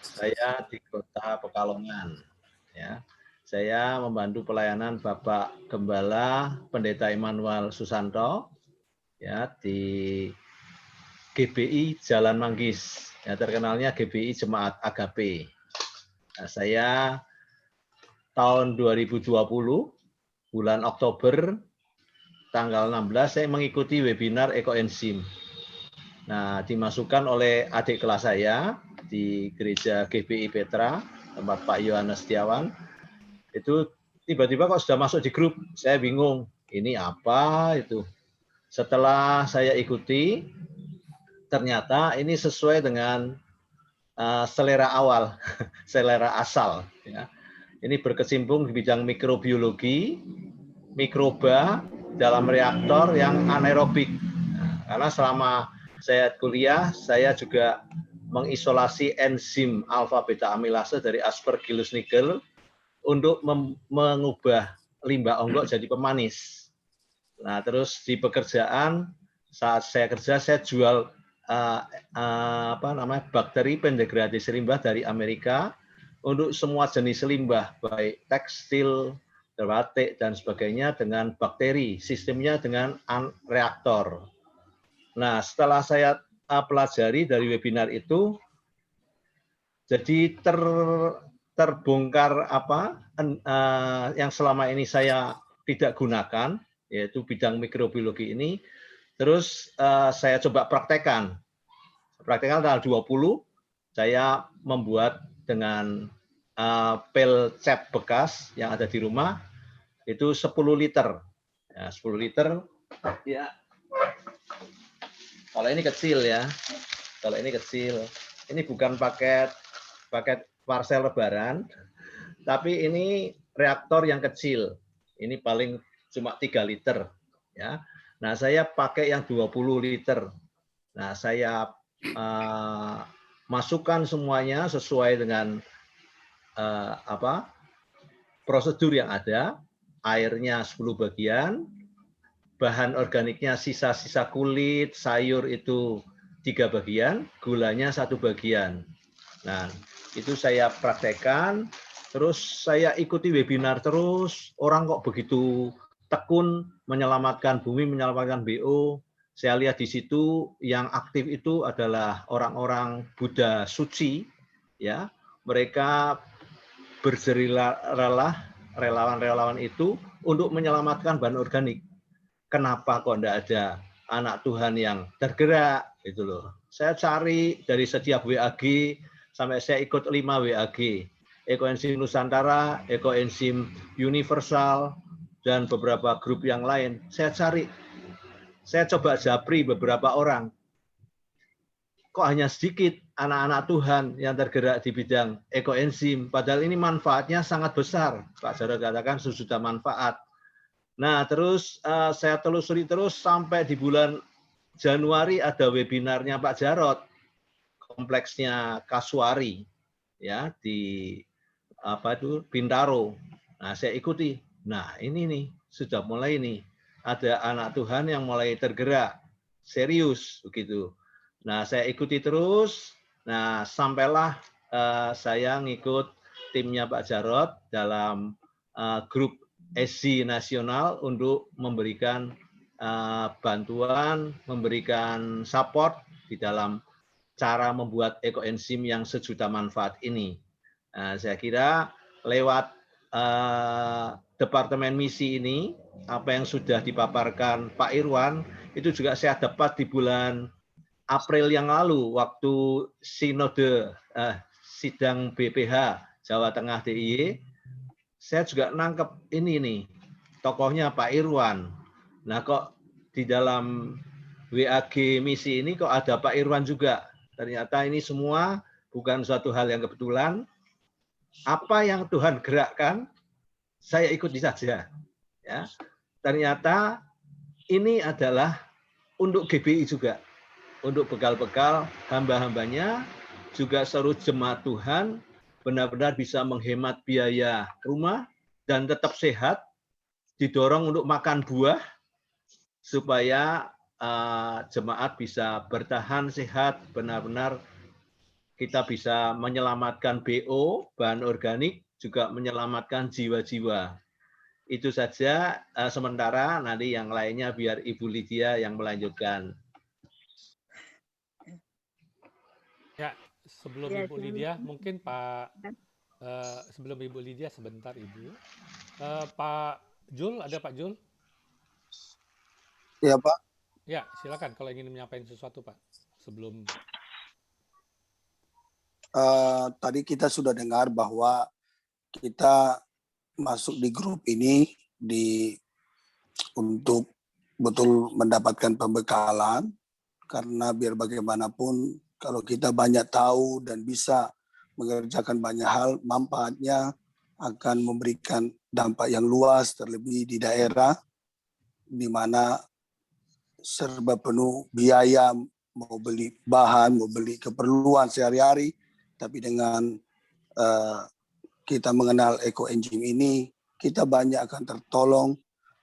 Saya di Kota Pekalongan. Ya, saya membantu pelayanan Bapak Gembala Pendeta Immanuel Susanto ya di GBI Jalan Manggis. Ya, terkenalnya GBI Jemaat Agape. Nah, saya tahun 2020 bulan Oktober tanggal 16 saya mengikuti webinar ekoenzim. Nah, dimasukkan oleh adik kelas saya di gereja GBI Petra, tempat Pak Yohanes Setiawan. Itu tiba-tiba kok sudah masuk di grup, saya bingung, ini apa itu. Setelah saya ikuti, ternyata ini sesuai dengan selera awal, selera asal. Ya. Ini berkecimpung di bidang mikrobiologi, mikroba dalam reaktor yang anaerobik. Nah, karena selama saya kuliah, saya juga mengisolasi enzim alfa beta amilase dari Aspergillus niger untuk mengubah limbah onggok jadi pemanis. Nah, terus di pekerjaan saat saya kerja, saya jual bakteri pendegradasi limbah dari Amerika untuk semua jenis limbah, baik tekstil, batik dan sebagainya dengan bakteri, sistemnya dengan reaktor. Nah, setelah saya pelajari dari webinar itu, jadi terbongkar yang selama ini saya tidak gunakan, yaitu bidang mikrobiologi ini. Terus saya coba praktekkan. Praktekkan tanggal 20, saya membuat dengan pel cat bekas yang ada di rumah, itu 10 liter. Ya, 10 liter, ya. Kalau ini kecil ya, kalau ini kecil. Ini bukan paket parcel lebaran, tapi ini reaktor yang kecil. Ini paling cuma 3 liter. Ya. Nah, saya pakai yang 20 liter. Nah, saya masukkan semuanya sesuai dengan prosedur yang ada. Airnya 10 bagian, bahan organiknya sisa-sisa kulit, sayur itu 3 bagian, gulanya 1 bagian. Nah, itu saya praktekkan, terus saya ikuti webinar terus, orang kok begitu tekun menyelamatkan bumi, menyelamatkan BO. Saya lihat di situ yang aktif itu adalah orang-orang Buddha suci, ya. Mereka berjerilah relawan-relawan itu untuk menyelamatkan bahan organik. Kenapa kok enggak ada anak Tuhan yang tergerak gitu loh. Saya cari dari setiap WAG sampai saya ikut 5 WAG. Ekoenzim Nusantara, Ekoenzim Universal, dan beberapa grup yang lain. Saya cari, saya coba japri beberapa orang. Kok hanya sedikit anak-anak Tuhan yang tergerak di bidang ekoenzim. Padahal ini manfaatnya sangat besar. Pak Jarod katakan sesudah manfaat. Nah, terus saya telusuri terus sampai di bulan Januari ada webinarnya Pak Jarod, kompleksnya Kasuari, ya di Bintaro. Nah, saya ikuti. Nah, ini nih sudah mulai nih ada anak Tuhan yang mulai tergerak serius begitu. Nah, saya ikuti terus. Nah, sampailah saya ngikut timnya Pak Jarod dalam grup SC nasional untuk memberikan bantuan, memberikan support di dalam cara membuat ekoenzim yang sejuta manfaat ini. Nah, saya kira lewat Departemen Misi ini, apa yang sudah dipaparkan Pak Irwan, itu juga saya dapat di bulan April yang lalu, waktu sinode sidang BPH Jawa Tengah DIY, saya juga nangkep ini nih, tokohnya Pak Irwan. Nah, kok di dalam WAG Misi ini kok ada Pak Irwan juga. Ternyata ini semua bukan suatu hal yang kebetulan. Apa yang Tuhan gerakkan, saya ikuti saja. Ya. Ternyata ini adalah untuk GBI juga. Untuk bekal-bekal hamba-hambanya, juga seluruh jemaat Tuhan, benar-benar bisa menghemat biaya rumah, dan tetap sehat, didorong untuk makan buah, supaya jemaat bisa bertahan sehat, benar-benar kita bisa menyelamatkan BO, bahan organik, juga menyelamatkan jiwa-jiwa. Itu saja, sementara nanti yang lainnya biar Ibu Lydia yang melanjutkan. Ya, sebelum Ya, Ibu Lydia, mungkin sebelum Ibu Lydia sebentar Ibu. Pak Jul, ada Pak Jul? Ya Pak, Ya, silakan kalau ingin menyampaikan sesuatu Pak. Sebelum tadi kita sudah dengar bahwa kita masuk di grup ini untuk betul mendapatkan pembekalan, karena biar bagaimanapun kalau kita banyak tahu dan bisa mengerjakan banyak hal, manfaatnya akan memberikan dampak yang luas, terlebih di daerah di mana serba penuh biaya, mau beli bahan, mau beli keperluan sehari-hari, tapi dengan kita mengenal ekoenzim ini, kita banyak akan tertolong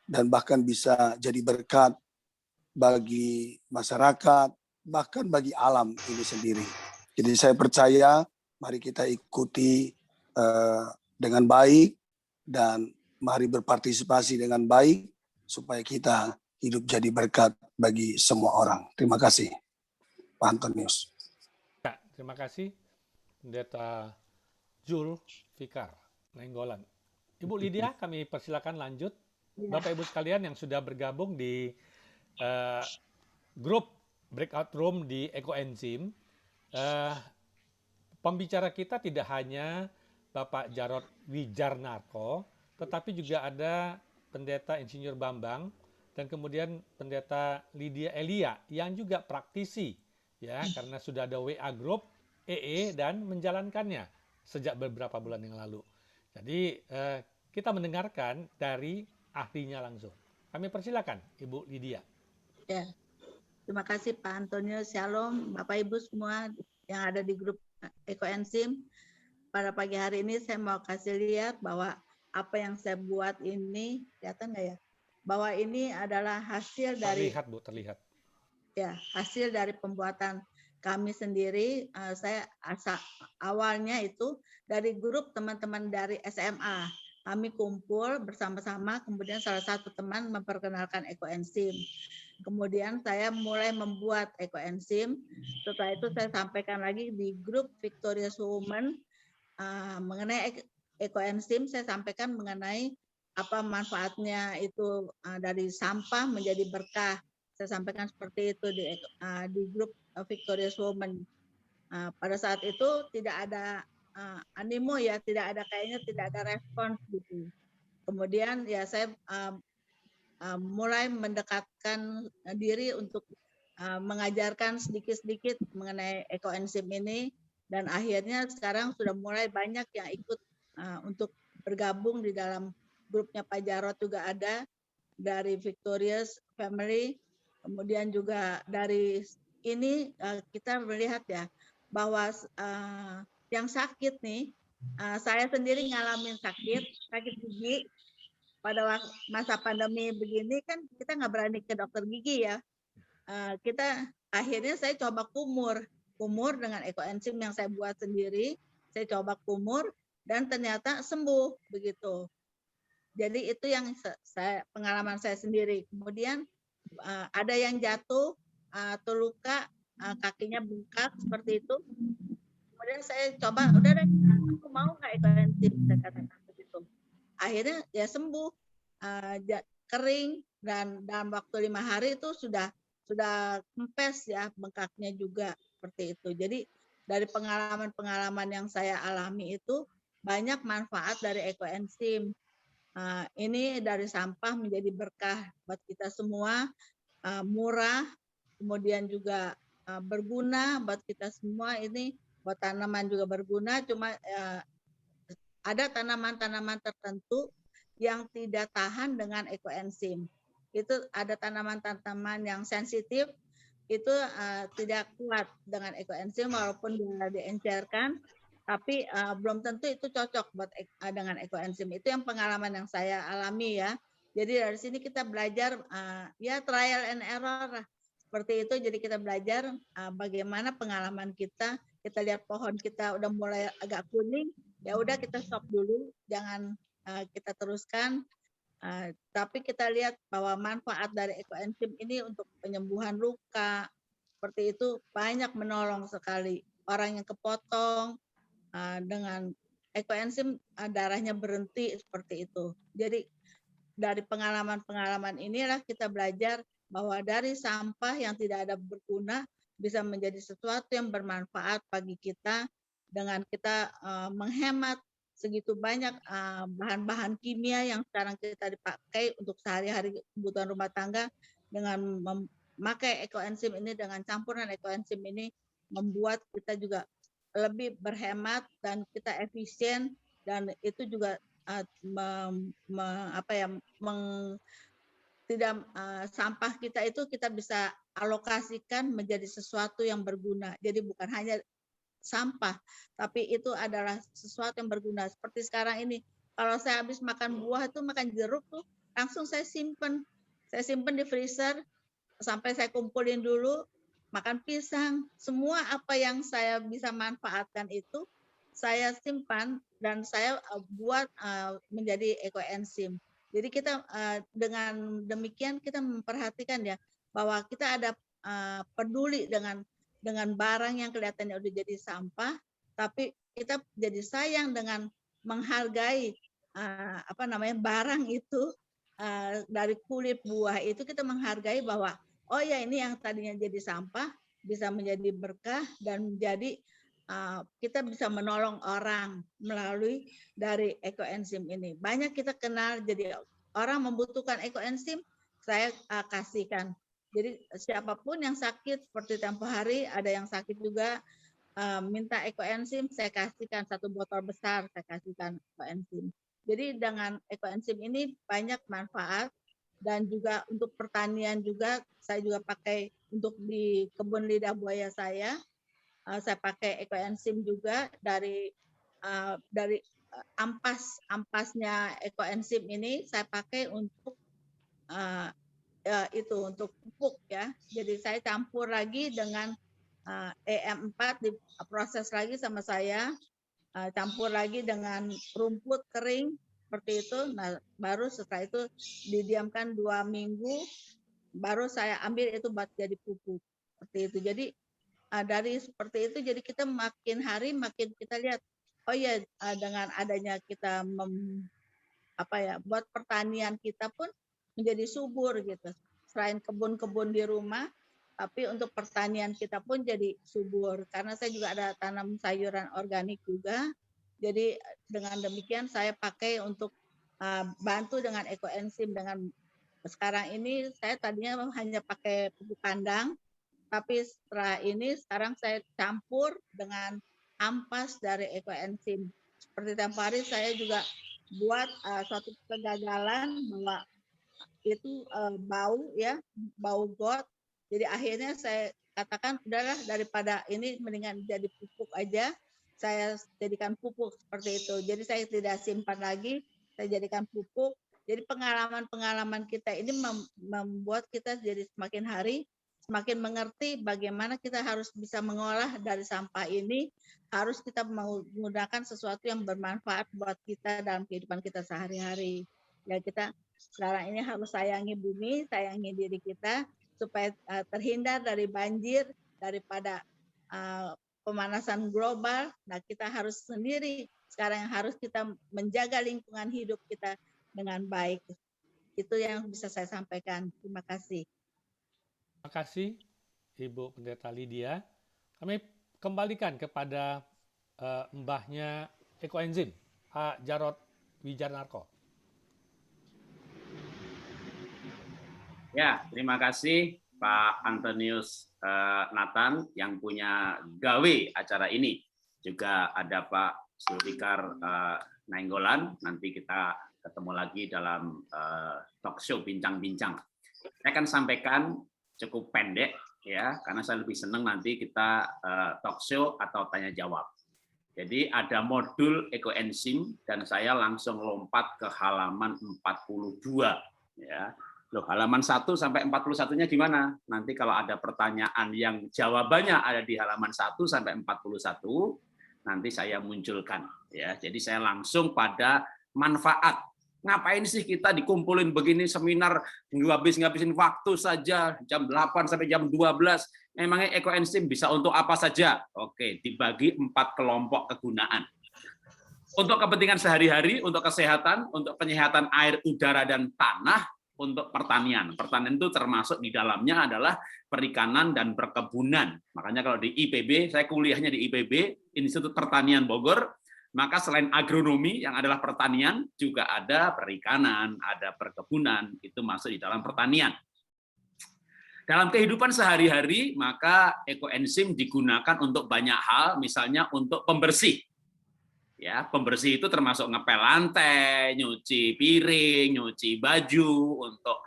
dan bahkan bisa jadi berkat bagi masyarakat, bahkan bagi alam ini sendiri. Jadi saya percaya mari kita ikuti dengan baik dan mari berpartisipasi dengan baik supaya kita hidup jadi berkat bagi semua orang. Terima kasih, Pak Antonius. ya, terima kasih Pendeta Jul Fikar Nainggolan. Ibu Lydia, kami persilakan lanjut. Bapak Ibu sekalian yang sudah bergabung di grup breakout room di Ekoenzim, pembicara kita tidak hanya Bapak Jarod Wijarnarko, tetapi juga ada Pendeta Insinyur Bambang dan kemudian Pendeta Lydia Elia yang juga praktisi, ya, karena sudah ada WA Group EE dan menjalankannya sejak beberapa bulan yang lalu. Jadi kita mendengarkan dari ahlinya langsung. Kami persilakan Ibu Lydia. Ya, terima kasih Pak Antonio. Shalom Bapak Ibu semua yang ada di grup Ekoenzim. Pada pagi hari ini saya mau kasih lihat bahwa apa yang saya buat ini, kelihatan nggak ya? Bahwa ini adalah hasil dari Terlihat Bu, terlihat. Ya, hasil dari pembuatan kami sendiri. Saya awalnya itu dari grup teman-teman dari SMA. Kami kumpul bersama-sama, kemudian salah satu teman memperkenalkan ekoenzim. Kemudian saya mulai membuat ekoenzim. Setelah itu saya sampaikan lagi di grup Victorious Women mengenai ekoenzim. Saya sampaikan mengenai apa manfaatnya itu dari sampah menjadi berkah. Saya sampaikan seperti itu di grup Victorious Women. Pada saat itu tidak ada animo ya, tidak ada respons gitu. Kemudian ya saya mulai mendekatkan diri untuk mengajarkan sedikit-sedikit mengenai ekoenzim ini, dan akhirnya sekarang sudah mulai banyak yang ikut untuk bergabung di dalam grupnya Pak Jarod, juga ada dari Victorious Family. Kemudian juga dari ini kita melihat ya bahwa yang sakit nih, saya sendiri ngalamin sakit gigi. Pada masa pandemi begini kan kita nggak berani ke dokter gigi ya. Kita akhirnya saya coba kumur dengan ekoenzim yang saya buat sendiri. Saya coba kumur dan ternyata sembuh begitu. Jadi itu yang pengalaman saya sendiri. Kemudian ada yang jatuh atau luka, kakinya bengkak seperti itu. Kemudian saya coba, udah deh, aku mau nggak ekoenzim, saya katakan begitu. Akhirnya ya sembuh, kering, dan dalam waktu 5 hari itu sudah kempes ya bengkaknya juga seperti itu. Jadi dari pengalaman-pengalaman yang saya alami itu banyak manfaat dari ekoenzim. Ini dari sampah menjadi berkah buat kita semua, murah, kemudian juga berguna buat kita semua. Ini buat tanaman juga berguna, cuma ada tanaman-tanaman tertentu yang tidak tahan dengan ekoenzim. Itu ada tanaman-tanaman yang sensitif, itu tidak kuat dengan ekoenzim walaupun dia diencerkan, tapi belum tentu itu cocok buat dengan ekoenzim. Itu yang pengalaman yang saya alami ya. Jadi dari sini kita belajar ya trial and error seperti itu. Jadi kita belajar bagaimana pengalaman kita kita lihat pohon kita udah mulai agak kuning, ya udah kita stop dulu, jangan kita teruskan. Tapi kita lihat bahwa manfaat dari ekoenzim ini untuk penyembuhan luka seperti itu banyak menolong sekali. Orang yang kepotong dengan ekoenzim darahnya berhenti seperti itu. Jadi dari pengalaman-pengalaman inilah kita belajar bahwa dari sampah yang tidak ada berguna bisa menjadi sesuatu yang bermanfaat bagi kita dengan kita menghemat segitu banyak bahan-bahan kimia yang sekarang kita dipakai untuk sehari-hari kebutuhan rumah tangga. Dengan memakai ekoenzim ini, dengan campuran ekoenzim ini membuat kita juga lebih berhemat dan kita efisien, dan itu juga sampah kita itu kita bisa alokasikan menjadi sesuatu yang berguna. Jadi bukan hanya sampah, tapi itu adalah sesuatu yang berguna. Seperti sekarang ini, kalau saya habis makan buah itu, makan jeruk tuh, langsung saya simpen di freezer sampai saya kumpulin dulu. Makan pisang, semua apa yang saya bisa manfaatkan itu saya simpan dan saya buat menjadi ekoenzim. Jadi kita dengan demikian kita memperhatikan ya bahwa kita ada peduli dengan barang yang kelihatannya udah jadi sampah, tapi kita jadi sayang dengan menghargai barang itu dari kulit buah itu, kita menghargai bahwa oh ya, ini yang tadinya jadi sampah bisa menjadi berkah dan menjadi kita bisa menolong orang melalui dari ekoenzim ini. Banyak kita kenal, jadi orang membutuhkan ekoenzim, saya kasihkan. Jadi siapapun yang sakit, seperti tempo hari ada yang sakit juga minta ekoenzim, saya kasihkan 1 botol besar, saya kasihkan ekoenzim. Jadi dengan ekoenzim ini banyak manfaat, dan juga untuk pertanian juga saya juga pakai untuk di kebun lidah buaya saya pakai ekoenzim juga dari ampasnya ekoenzim ini saya pakai untuk untuk pupuk ya. Jadi saya campur lagi dengan EM4, diproses lagi sama saya, campur lagi dengan rumput kering seperti itu. Nah, baru setelah itu didiamkan 2 minggu, baru saya ambil itu buat jadi pupuk seperti itu. Jadi dari seperti itu, jadi kita makin hari makin kita lihat, oh ya, dengan adanya kita buat pertanian kita pun menjadi subur gitu. Selain kebun-kebun di rumah, tapi untuk pertanian kita pun jadi subur. Karena saya juga ada tanam sayuran organik juga. Jadi dengan demikian saya pakai untuk bantu dengan ekoenzim. Dengan sekarang ini saya tadinya hanya pakai pupuk kandang, tapi setelah ini sekarang saya campur dengan ampas dari ekoenzim. Seperti tempo hari saya juga buat suatu kegagalan bahwa itu bau got. Jadi akhirnya saya katakan udahlah, daripada ini mendingan jadi pupuk aja, saya jadikan pupuk seperti itu. Jadi saya tidak simpan lagi, saya jadikan pupuk. Jadi pengalaman-pengalaman kita ini membuat kita jadi semakin hari semakin mengerti bagaimana kita harus bisa mengolah dari sampah ini, harus kita menggunakan sesuatu yang bermanfaat buat kita dalam kehidupan kita sehari-hari. Ya, kita sekarang ini harus sayangi bumi, sayangi diri kita, supaya terhindar dari banjir, daripada pemanasan global. Nah, kita harus sendiri sekarang yang harus kita menjaga lingkungan hidup kita dengan baik. Itu yang bisa saya sampaikan. Terima kasih. Terima kasih, Ibu Pendeta Lydia. Kami kembalikan kepada mbahnya ekoenzim, Pak Jarod Wijarnarko. Ya, terima kasih Pak Antonius Nathan yang punya gawe acara ini. Juga ada Pak Zulfikar Nainggolan. Nanti kita ketemu lagi dalam talk show bincang-bincang. Saya akan sampaikan cukup pendek ya, karena saya lebih senang nanti kita talk show atau tanya jawab. Jadi ada modul ekoenzim dan saya langsung lompat ke halaman 42 ya. Loh, halaman 1 sampai 41-nya gimana? Nanti kalau ada pertanyaan yang jawabannya ada di halaman 1 sampai 41, nanti saya munculkan. Ya, jadi saya langsung pada manfaat. Ngapain sih kita dikumpulin begini seminar, ngabisin waktu saja, jam 8 sampai jam 12. Memangnya ekoenzim bisa untuk apa saja? Oke, dibagi 4 kelompok kegunaan. Untuk kepentingan sehari-hari, untuk kesehatan, untuk penyehatan air, udara, dan tanah, untuk pertanian. Pertanian itu termasuk di dalamnya adalah perikanan dan perkebunan. Makanya kalau di IPB, saya kuliahnya di IPB, Institut Pertanian Bogor, maka selain agronomi yang adalah pertanian, juga ada perikanan, ada perkebunan, itu masuk di dalam pertanian. Dalam kehidupan sehari-hari, maka ekoenzim digunakan untuk banyak hal, misalnya untuk pembersih. Ya, pembersih itu termasuk ngepel lantai, nyuci piring, nyuci baju, untuk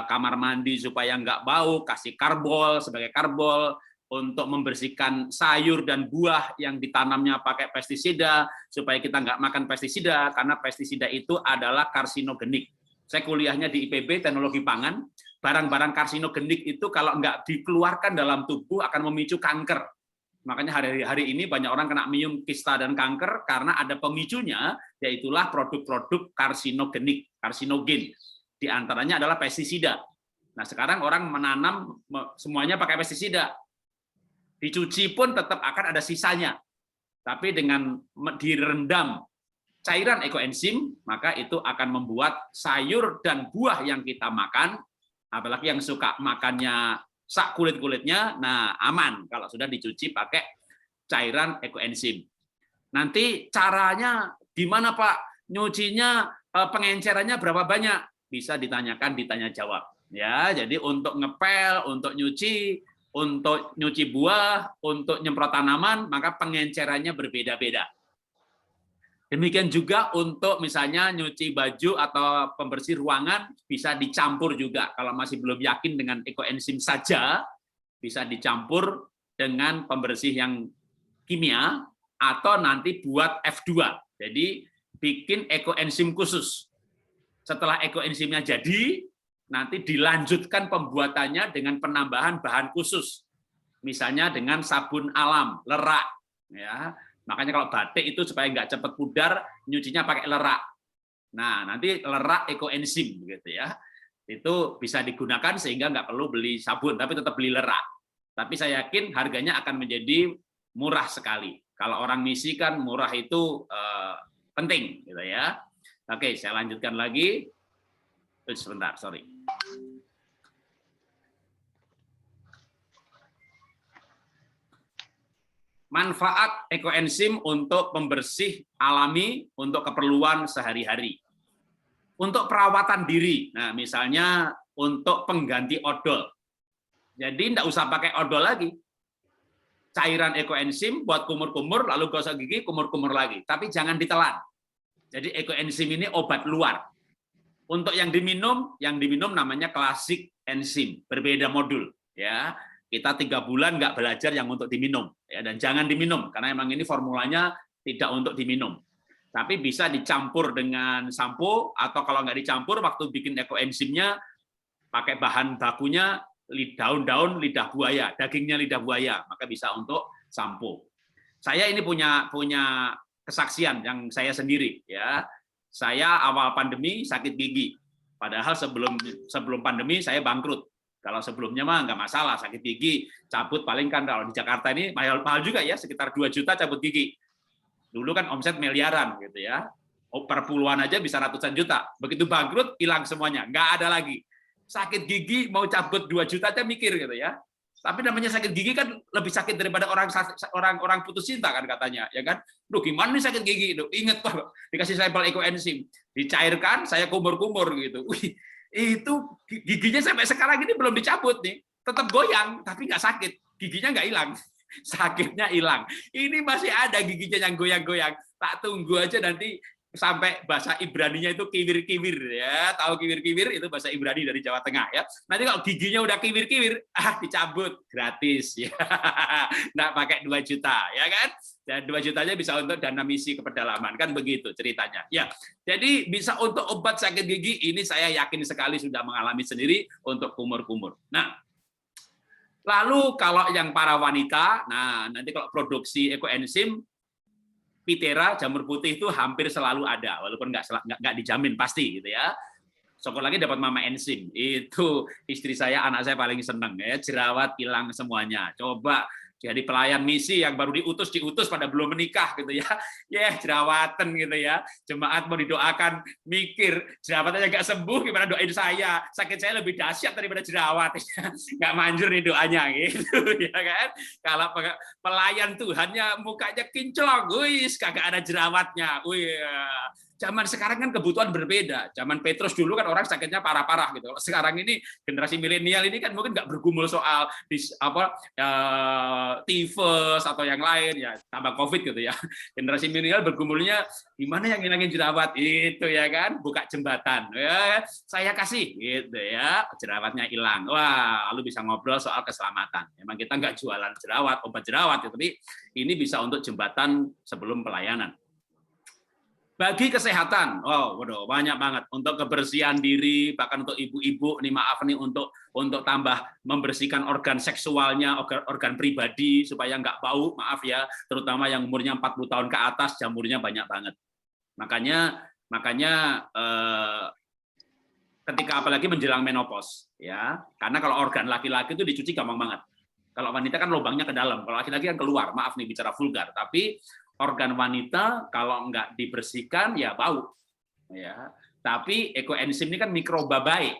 kamar mandi supaya nggak bau, kasih karbol sebagai karbol, untuk membersihkan sayur dan buah yang ditanamnya pakai pestisida, supaya kita nggak makan pestisida, karena pestisida itu adalah karsinogenik. Saya kuliahnya di IPB, Teknologi Pangan, barang-barang karsinogenik itu kalau nggak dikeluarkan dalam tubuh akan memicu kanker. Makanya hari ini banyak orang kena miom, kista, dan kanker karena ada pemicunya, yaitulah produk-produk karsinogenik, karsinogen. Di antaranya adalah pestisida. Nah, sekarang orang menanam semuanya pakai pestisida. Dicuci pun tetap akan ada sisanya. Tapi dengan direndam cairan ekoenzim, maka itu akan membuat sayur dan buah yang kita makan, apalagi yang suka makannya sak kulit-kulitnya, nah aman kalau sudah dicuci pakai cairan ekoenzim. Nanti caranya gimana Pak? Nyucinya, pengencerannya berapa banyak? Bisa ditanyakan, ditanya jawab. Ya, jadi untuk ngepel, untuk nyuci buah, untuk nyemprot tanaman, maka pengencerannya berbeda-beda. Demikian juga untuk misalnya nyuci baju atau pembersih ruangan bisa dicampur juga. Kalau masih belum yakin dengan ekoenzim saja, bisa dicampur dengan pembersih yang kimia atau nanti buat F2. Jadi bikin ekoenzim khusus. Setelah ekoenzimnya jadi, nanti dilanjutkan pembuatannya dengan penambahan bahan khusus. Misalnya dengan sabun alam, lerak, ya. Makanya kalau batik itu supaya nggak cepat pudar, nyucinya pakai lerak. Nah, nanti lerak ekoenzim gitu ya. Itu bisa digunakan sehingga nggak perlu beli sabun, tapi tetap beli lerak. Tapi saya yakin harganya akan menjadi murah sekali. Kalau orang misi kan murah itu penting gitu ya. Oke, saya lanjutkan lagi. Sebentar, sorry. Manfaat ekoenzim untuk pembersih alami untuk keperluan sehari-hari. Untuk perawatan diri, nah misalnya untuk pengganti odol. Jadi tidak usah pakai odol lagi. Cairan ekoenzim buat kumur-kumur, lalu gosok gigi, kumur-kumur lagi. Tapi jangan ditelan. Jadi ekoenzim ini obat luar. Untuk yang diminum namanya klasik enzim, berbeda modul. Ya. Kita 3 bulan nggak belajar yang untuk diminum, ya, dan jangan diminum karena emang ini formulanya tidak untuk diminum. Tapi bisa dicampur dengan sampo atau kalau nggak dicampur waktu bikin ekoenzimnya pakai bahan bakunya daun-daun lidah buaya, dagingnya lidah buaya, maka bisa untuk sampo. Saya ini punya kesaksian yang saya sendiri, ya. Saya awal pandemi sakit gigi, padahal sebelum pandemi saya bangkrut. Kalau sebelumnya mah nggak masalah, sakit gigi, cabut paling kan kalau di Jakarta ini mahal juga ya, sekitar 2 juta cabut gigi. Dulu kan omset miliaran gitu ya, per puluhan aja bisa ratusan juta. Begitu bangkrut, hilang semuanya, nggak ada lagi. Sakit gigi mau cabut 2 juta aja mikir gitu ya. Tapi namanya sakit gigi kan lebih sakit daripada orang putus cinta kan katanya, ya kan? Duh gimana nih sakit gigi? Duh, inget Pak, dikasih sampel ekoenzim, dicairkan, saya kumur-kumur gitu. Wih, itu giginya sampai sekarang ini belum dicabut nih, tetap goyang tapi nggak sakit, giginya nggak hilang, sakitnya hilang. Ini masih ada giginya yang goyang-goyang, tak tunggu aja nanti sampai bahasa Ibraninya itu kiwir-kiwir ya, tahu kiwir-kiwir itu bahasa Ibrani dari Jawa Tengah ya. Nanti kalau giginya udah kiwir-kiwir, dicabut gratis ya, nggak pakai 2 juta ya kan. Dan 2 jutanya bisa untuk dana misi ke pedalaman, kan begitu ceritanya. Ya, jadi bisa untuk obat sakit gigi, ini saya yakin sekali sudah mengalami sendiri untuk kumur-kumur. Nah, lalu kalau yang para wanita, nah nanti kalau produksi ekoenzim, Pitera, jamur putih itu hampir selalu ada, walaupun nggak dijamin pasti gitu ya. Syukur lagi dapat mama enzim, itu istri saya, anak saya paling seneng ya, jerawat hilang semuanya. Coba jadi pelayan misi yang baru diutus pada belum menikah gitu ya, jerawatan gitu ya, jemaat mau didoakan mikir jerawatnya nggak sembuh, gimana doain saya, sakit saya lebih dahsyat daripada jerawat, nggak manjur nih doanya gitu ya kan. Kalau pelayan Tuhannya mukanya kinclong, wis kagak ada jerawatnya, Zaman sekarang kan kebutuhan berbeda. Zaman Petrus dulu kan orang sakitnya parah-parah gitu. Sekarang ini generasi milenial ini kan mungkin nggak bergumul soal tifus atau yang lain ya, tambah COVID gitu ya. Generasi milenial bergumulnya gimana yang ngilangin jerawat itu ya kan, buka jembatan. Ya, saya kasih gitu ya, jerawatnya hilang. Wah, lalu bisa ngobrol soal keselamatan. Memang kita nggak jualan jerawat, obat jerawat, tapi ini bisa untuk jembatan sebelum pelayanan. Bagi kesehatan, waduh banyak banget untuk kebersihan diri, bahkan untuk ibu-ibu nih maaf nih untuk tambah membersihkan organ seksualnya, organ pribadi supaya nggak bau, maaf ya, terutama yang umurnya 40 tahun ke atas jamurnya banyak banget. Makanya ketika apalagi menjelang menopause ya, karena kalau organ laki-laki itu dicuci gampang banget. Kalau wanita kan lubangnya ke dalam, kalau laki-laki kan keluar. Maaf nih bicara vulgar, tapi organ wanita kalau nggak dibersihkan ya bau, ya. Tapi ekoenzim ini kan mikroba baik,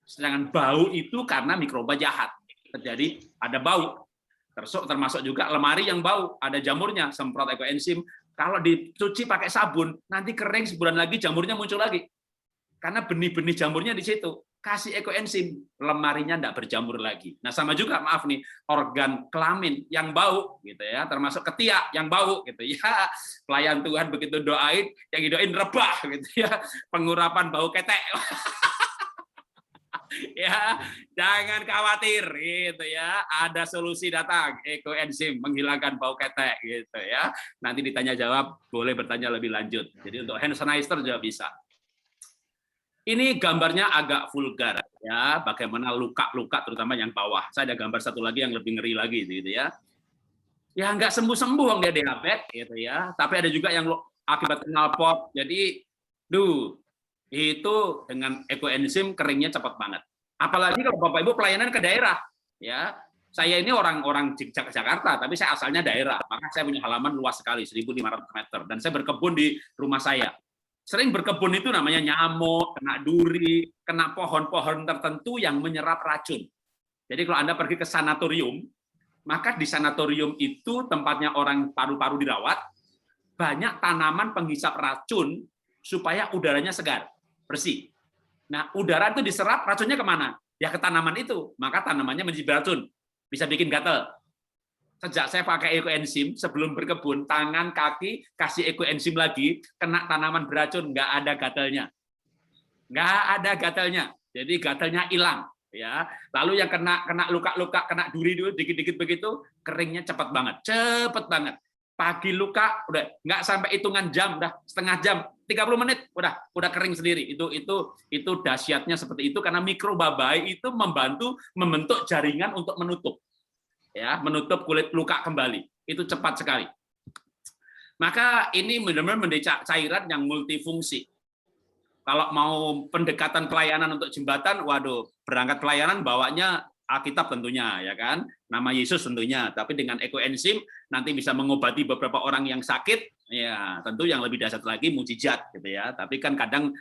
sedangkan bau itu karena mikroba jahat. Terjadi ada bau, termasuk juga lemari yang bau, ada jamurnya, semprot ekoenzim. Kalau dicuci pakai sabun, nanti kering sebulan lagi jamurnya muncul lagi, karena benih-benih jamurnya di situ. Kasih ekoenzim, lemarinya enggak berjamur lagi. Nah, sama juga maaf nih, organ kelamin yang bau gitu ya, termasuk ketiak yang bau gitu ya. Pelayan Tuhan begitu doain, yang didoain rebah gitu ya. Pengurapan bau ketek. Ya, jangan khawatir gitu ya. Ada solusi datang, ekoenzim menghilangkan bau ketek gitu ya. Nanti ditanya jawab, boleh bertanya lebih lanjut. Jadi untuk hand sanitizer juga bisa. Ini gambarnya agak vulgar ya, bagaimana luka-luka terutama yang bawah. Saya ada gambar satu lagi yang lebih ngeri lagi gitu ya. Ya nggak sembuh-sembuh yang dia diabetes gitu ya, tapi ada juga yang akibat knalpot. Jadi, itu dengan ekoenzim keringnya cepat banget. Apalagi kalau Bapak Ibu pelayanan ke daerah ya. Saya ini orang Jakarta, tapi saya asalnya daerah. Maka saya punya halaman luas sekali, 1.500 meter, dan saya berkebun di rumah saya. Sering berkebun itu namanya nyamuk, kena duri, kena pohon-pohon tertentu yang menyerap racun. Jadi kalau Anda pergi ke sanatorium, maka di sanatorium itu tempatnya orang paru-paru dirawat, banyak tanaman penghisap racun supaya udaranya segar, bersih. Nah, udara itu diserap, racunnya kemana? Ya ke tanaman itu, maka tanamannya menjadi beracun, bisa bikin gatal. Sejak saya pakai ekoenzim, sebelum berkebun, tangan, kaki, kasih ekoenzim lagi, kena tanaman beracun, nggak ada gatalnya. Nggak ada gatalnya. Jadi gatalnya hilang. Ya. Lalu yang kena luka-luka, kena duri dulu, dikit-dikit begitu, keringnya cepat banget. Cepat banget. Pagi luka, udah nggak sampai hitungan jam, udah setengah jam, 30 menit, udah kering sendiri. Itu dahsyatnya seperti itu, karena mikroba baik itu membentuk jaringan untuk menutup. Ya, menutup kulit luka kembali. Itu cepat sekali. Maka ini benar-benar menjadi cairan yang multifungsi. Kalau mau pendekatan pelayanan untuk jembatan, waduh, berangkat pelayanan bawanya Alkitab tentunya, ya kan? Nama Yesus tentunya. Tapi dengan ekoenzim nanti bisa mengobati beberapa orang yang sakit, ya tentu yang lebih dahsyat lagi mujizat gitu ya. Tapi kan kadang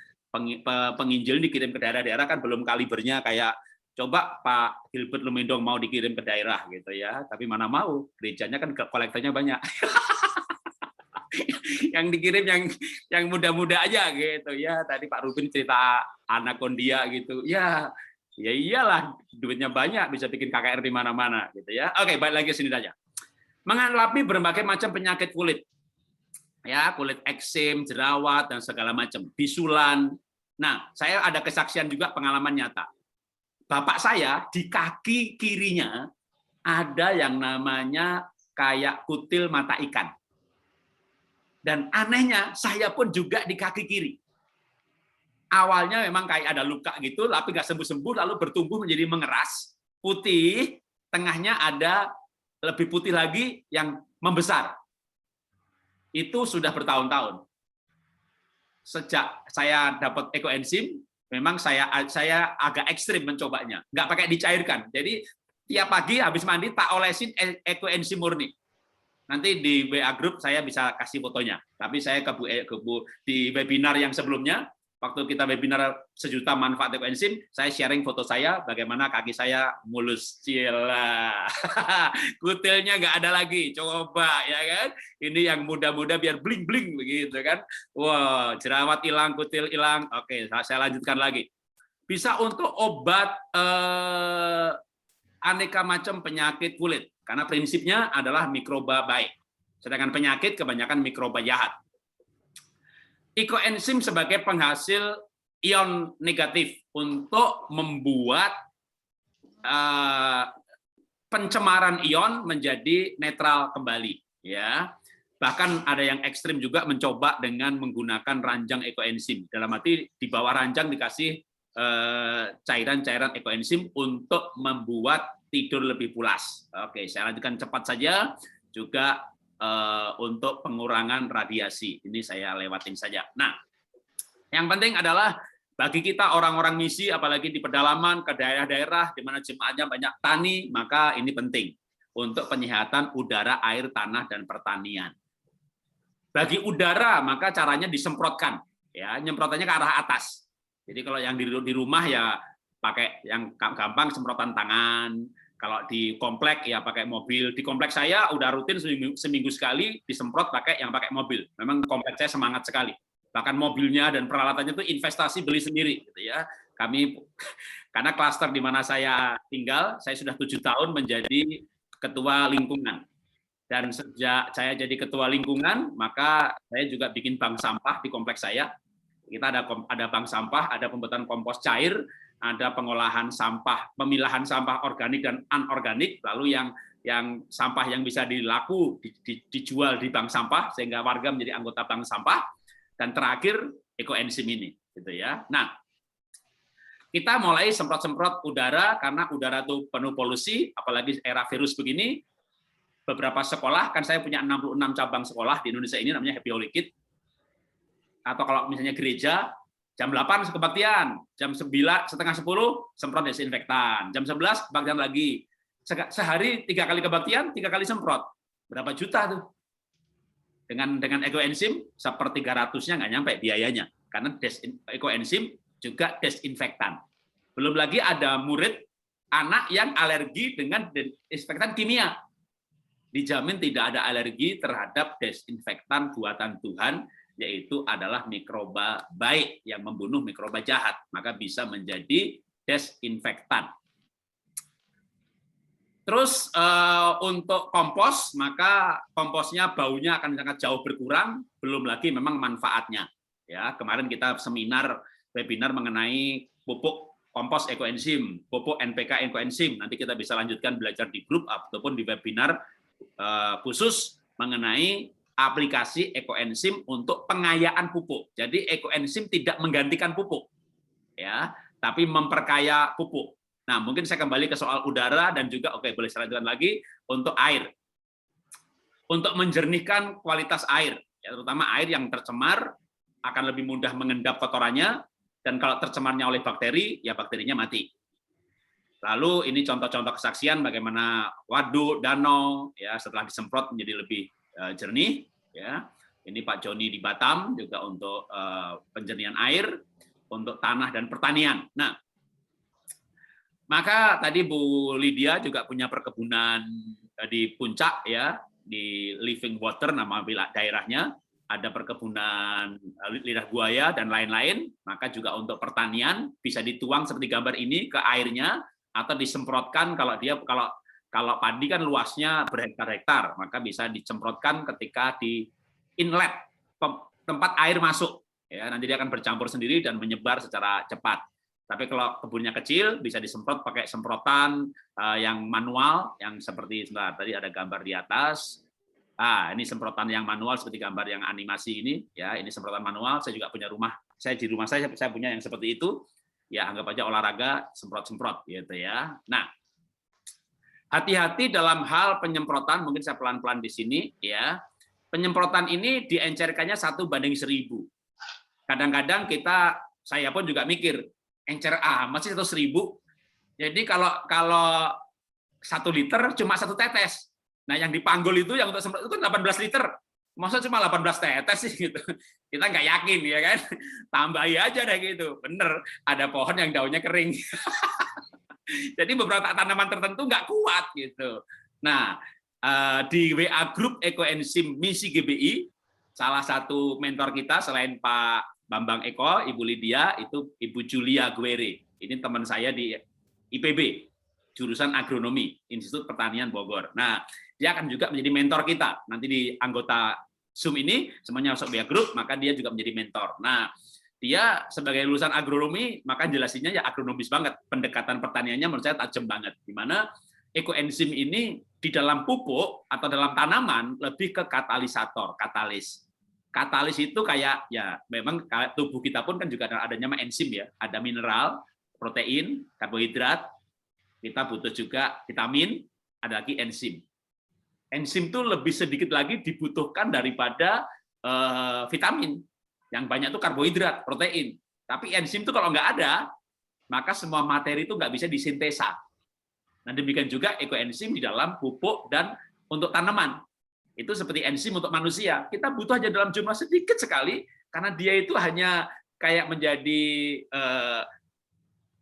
penginjil dikirim ke daerah-daerah kan belum kalibernya kayak coba Pak Gilbert Lumindong mau dikirim ke daerah gitu ya, tapi mana mau, gerejanya kan kolektornya banyak. Yang dikirim yang muda-muda aja gitu ya. Tadi Pak Rubin cerita anakondia gitu. Ya iyalah, duitnya banyak, bisa bikin KKR di mana-mana gitu ya. Oke, balik lagi sini saja. Menghadapi berbagai macam penyakit kulit. Ya, kulit eksim, jerawat dan segala macam, bisulan. Nah, saya ada kesaksian juga pengalaman nyata. Bapak saya di kaki kirinya ada yang namanya kayak kutil mata ikan. Dan anehnya, saya pun juga di kaki kiri. Awalnya memang kayak ada luka gitu, tapi nggak sembuh-sembuh, lalu bertumbuh menjadi mengeras, putih, tengahnya ada lebih putih lagi yang membesar. Itu sudah bertahun-tahun. Sejak saya dapat ekoenzim, memang saya agak ekstrim mencobanya. Nggak pakai dicairkan. Jadi tiap pagi habis mandi tak olesin ekoenzim murni. Nanti di WA Group saya bisa kasih fotonya. Tapi saya ke Bu di webinar yang sebelumnya, waktu kita webinar 1 juta manfaat ekoenzim, saya sharing foto saya bagaimana kaki saya mulus. Cila. Kutilnya nggak ada lagi. Coba ya kan. Ini yang muda-muda biar bling-bling begitu kan. Wow, jerawat hilang, kutil hilang. Oke, saya lanjutkan lagi. Bisa untuk obat aneka macam penyakit kulit. Karena prinsipnya adalah mikroba baik. Sedangkan penyakit kebanyakan mikroba jahat. Ekoenzim sebagai penghasil ion negatif untuk membuat pencemaran ion menjadi netral kembali. Ya, bahkan ada yang ekstrim juga mencoba dengan menggunakan ranjang ekoenzim. Dalam arti di bawah ranjang dikasih cairan-cairan ekoenzim untuk membuat tidur lebih pulas. Oke, saya lanjutkan cepat saja. Juga untuk pengurangan radiasi. Ini saya lewatin saja. Nah, yang penting adalah bagi kita orang-orang misi, apalagi di pedalaman, ke daerah-daerah di mana jemaatnya banyak tani, maka ini penting untuk penyehatan udara, air, tanah, dan pertanian. Bagi udara, maka caranya disemprotkan. Ya, nyemprotannya ke arah atas. Jadi kalau yang di rumah ya pakai yang gampang semprotan tangan. Kalau di komplek ya pakai mobil. Di komplek saya udah rutin seminggu sekali disemprot pakai yang pakai mobil. Memang komplek saya semangat sekali. Bahkan mobilnya dan peralatannya itu investasi beli sendiri gitu ya. Kami karena klaster di mana saya tinggal, saya sudah 7 tahun menjadi ketua lingkungan. Dan sejak saya jadi ketua lingkungan, maka saya juga bikin bank sampah di kompleks saya. Kita ada bank sampah, ada pembuatan kompos cair, ada pengolahan sampah, pemilahan sampah organik dan anorganik, lalu yang sampah yang bisa dijual di bank sampah sehingga warga menjadi anggota bank sampah, dan terakhir ekoenzim ini, gitu ya. Nah, kita mulai semprot-semprot udara karena udara itu penuh polusi, apalagi era virus begini. Beberapa sekolah, kan saya punya 66 cabang sekolah di Indonesia ini, namanya Happy Holy Kid. Atau kalau misalnya gereja, jam 8 kebaktian, jam 9, setengah 10 semprot desinfektan, jam 11 kebaktian lagi. Sehari 3 kali kebaktian, 3 kali semprot. Berapa juta tuh? Dengan ekoenzim, seper 300-nya nggak nyampe biayanya. Karena ekoenzim juga desinfektan. Belum lagi ada murid, anak yang alergi dengan desinfektan kimia. Dijamin tidak ada alergi terhadap desinfektan buatan Tuhan, yaitu adalah mikroba baik yang membunuh mikroba jahat, maka bisa menjadi desinfektan. Terus untuk kompos, maka komposnya baunya akan sangat jauh berkurang, belum lagi memang manfaatnya. Ya, kemarin kita webinar mengenai pupuk kompos ekoenzim, pupuk NPK ekoenzim. Nanti kita bisa lanjutkan belajar di grup ataupun di webinar khusus mengenai aplikasi ekoenzim untuk pengayaan pupuk. Jadi ekoenzim tidak menggantikan pupuk, ya, tapi memperkaya pupuk. Nah, mungkin saya kembali ke soal udara dan juga boleh saya lanjutkan lagi untuk air. Untuk menjernihkan kualitas air, ya, terutama air yang tercemar akan lebih mudah mengendap kotorannya, dan kalau tercemarnya oleh bakteri, ya bakterinya mati. Lalu ini contoh-contoh kesaksian bagaimana waduk, danau, ya, setelah disemprot menjadi lebih jernih, ya. Ini Pak Joni di Batam juga untuk penjernihan air, untuk tanah dan pertanian. Nah, maka tadi Bu Lydia juga punya perkebunan di Puncak, ya, di Living Water nama daerahnya, ada perkebunan lidah buaya dan lain-lain. Maka juga untuk pertanian bisa dituang seperti gambar ini ke airnya atau disemprotkan kalau padi kan luasnya berhektar-hektar, maka bisa disemprotkan ketika di inlet tempat air masuk. Ya, nanti dia akan bercampur sendiri dan menyebar secara cepat. Tapi kalau kebunnya kecil bisa disemprot pakai semprotan yang manual, yang seperti tadi ada gambar di atas. Ini semprotan yang manual seperti gambar yang animasi ini, ya. Ini semprotan manual. Saya juga punya rumah. Di rumah saya punya yang seperti itu. Ya, anggap aja olahraga semprot-semprot, gitu ya. Nah, hati-hati dalam hal penyemprotan. Mungkin saya pelan-pelan di sini, ya. Penyemprotan ini diencerkannya 1:1000. Kadang-kadang saya pun juga mikir, encer masih 100.000. Jadi kalau 1 liter cuma 1 tetes. Nah, yang dipanggul itu yang untuk semprot itu 18 liter. Masa cuma 18 tetes sih gitu. Kita nggak yakin ya kan. Tambahi aja deh gitu. Bener, ada pohon yang daunnya kering. Jadi beberapa tanaman tertentu nggak kuat gitu. Nah, di WA Group Ekoenzim Misi GBI, salah satu mentor kita selain Pak Bambang Eko, Ibu Lydia, itu Ibu Julia Guere. Ini teman saya di IPB, jurusan agronomi, Institut Pertanian Bogor. Nah, dia akan juga menjadi mentor kita. Nanti di anggota Zoom ini, semuanya masuk WA Group, maka dia juga menjadi mentor. Nah, dia sebagai lulusan agronomi, maka jelasinnya ya agronomis banget. Pendekatan pertaniannya menurut saya tajam banget. Di mana ekoenzim ini di dalam pupuk atau dalam tanaman lebih ke katalisator, katalis. Katalis itu kayak ya memang tubuh kita pun kan juga ada nama enzim ya, ada mineral, protein, karbohidrat, kita butuh juga vitamin, ada lagi enzim. Enzim itu lebih sedikit lagi dibutuhkan daripada vitamin. Yang banyak itu karbohidrat, protein. Tapi enzim itu kalau nggak ada, maka semua materi itu nggak bisa disintesa. Nah, demikian juga ekoenzim di dalam pupuk dan untuk tanaman. Itu seperti enzim untuk manusia. Kita butuh aja dalam jumlah sedikit sekali, karena dia itu hanya kayak menjadi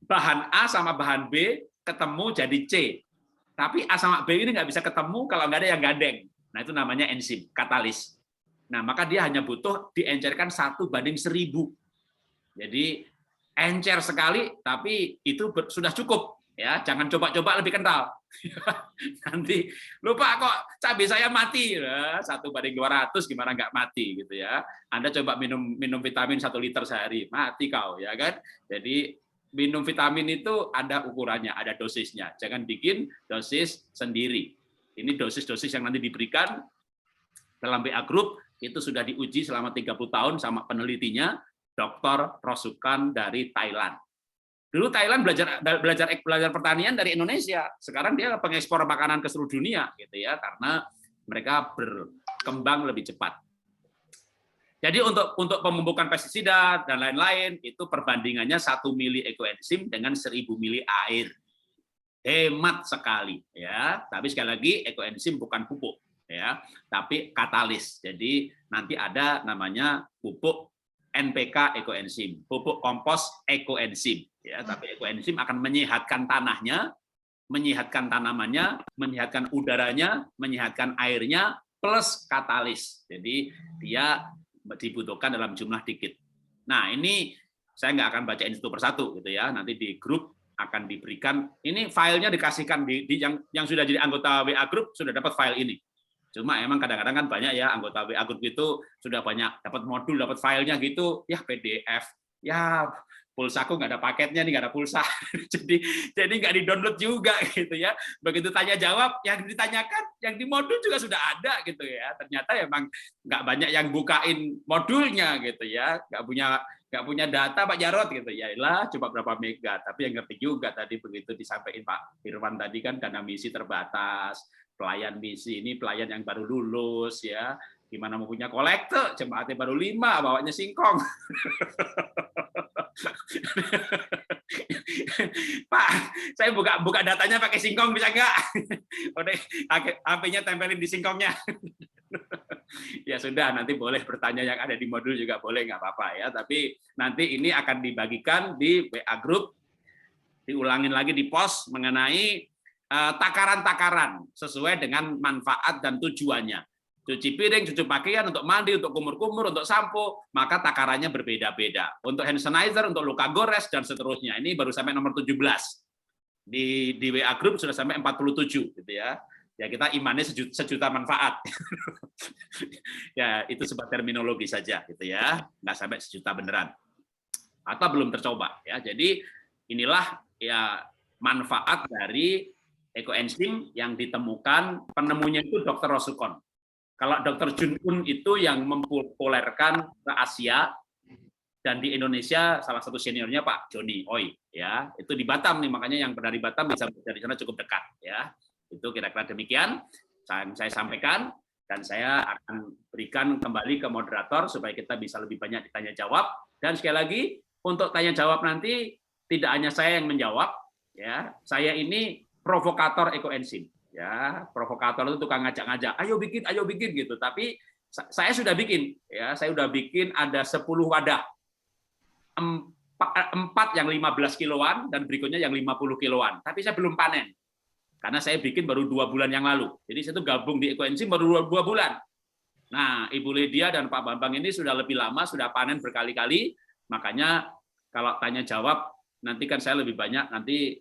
bahan A sama bahan B ketemu jadi C. Tapi A sama B ini nggak bisa ketemu kalau nggak ada yang gandeng. Nah, itu namanya enzim, katalis. Nah, maka dia hanya butuh diencerkan 1:1000. Jadi, encer sekali, tapi itu sudah cukup. Ya, jangan coba-coba lebih kental. Nanti lupa kok cabai saya mati. 1:200 gimana nggak mati gitu ya. Anda coba minum vitamin 1 liter sehari, mati kau ya kan. Jadi minum vitamin itu ada ukurannya, ada dosisnya. Jangan bikin dosis sendiri. Ini dosis-dosis yang nanti diberikan dalam BA Group itu sudah diuji selama 30 tahun sama penelitinya, Dr. Rosukan dari Thailand. Dulu Thailand belajar pertanian dari Indonesia. Sekarang dia pengekspor makanan ke seluruh dunia gitu ya, karena mereka berkembang lebih cepat. Jadi untuk pemupukan pestisida dan lain-lain itu perbandingannya 1 mili ekoenzim dengan 1000 mili air. Hemat sekali ya. Tapi sekali lagi ekoenzim bukan pupuk ya, tapi katalis. Jadi nanti ada namanya pupuk NPK ekoenzim, pupuk kompos ekoenzim ya, tapi ekoenzim akan menyehatkan tanahnya, menyehatkan tanamannya, menyehatkan udaranya, menyehatkan airnya plus katalis. Jadi dia dibutuhkan dalam jumlah dikit. Nah, ini saya nggak akan bacain satu persatu gitu ya. Nanti di grup akan diberikan, ini filenya dikasihkan di yang sudah jadi anggota WA Group sudah dapat file ini. Cuma emang kadang-kadang kan banyak ya anggota WA Group itu sudah banyak dapat modul, dapat filenya gitu, ya PDF, ya pulsaku nggak ada paketnya nih, nggak ada pulsa, jadi nggak di-download juga gitu ya. Begitu tanya jawab, yang ditanyakan, yang di modul juga sudah ada gitu ya. Ternyata emang nggak banyak yang bukain modulnya gitu ya, nggak punya data Pak Jarot gitu ya. Lah coba berapa mega, tapi yang ngerti juga tadi begitu disampaikan Pak Irwan tadi kan dana misi terbatas. Pelayan misi ini pelayan yang baru lulus ya, gimana mau punya kolektor, jemaatnya baru 5, bawanya singkong. Pak, saya buka datanya pakai singkong bisa nggak? Udah HP-nya tempelin di singkongnya. Ya sudah, nanti boleh bertanya yang ada di modul juga boleh, nggak apa-apa ya. Tapi nanti ini akan dibagikan di WA Group, diulangin lagi di post mengenai takaran-takaran sesuai dengan manfaat dan tujuannya. Cuci piring, cuci pakaian, untuk mandi, untuk kumur-kumur, untuk sampo, maka takarannya berbeda-beda. Untuk hand sanitizer, untuk luka gores, dan seterusnya. Ini baru sampai nomor 17. Di WA Group sudah sampai 47 gitu ya. Ya kita imannya sejuta manfaat. Ya itu sebuah terminologi saja gitu ya. Nggak sampai sejuta beneran. Atau belum tercoba ya. Jadi inilah ya manfaat dari ekoenzim yang ditemukan, penemunya itu Dr. Rosukon. Kalau Dr. Jun Un itu yang mempopulerkan ke Asia, dan di Indonesia salah satu seniornya Pak Joni Oi, ya itu di Batam nih, makanya yang dari Batam bisa dari sana cukup dekat, ya itu kira-kira demikian saya sampaikan, dan saya akan berikan kembali ke moderator supaya kita bisa lebih banyak ditanya jawab. Dan sekali lagi untuk tanya jawab nanti tidak hanya saya yang menjawab, ya saya ini provokator ekoenzim, ya provokator itu tukang ngajak-ngajak, ayo bikin gitu, tapi saya sudah bikin, ya saya sudah bikin ada 10 wadah. 4 yang 15 kiloan dan berikutnya yang 50 kiloan. Tapi saya belum panen. Karena saya bikin baru 2 bulan yang lalu. Jadi saya itu gabung di ekoenzim baru 2 bulan. Nah, Ibu Lydia dan Pak Bambang ini sudah lebih lama, sudah panen berkali-kali. Makanya kalau tanya jawab, nanti kan saya lebih banyak nanti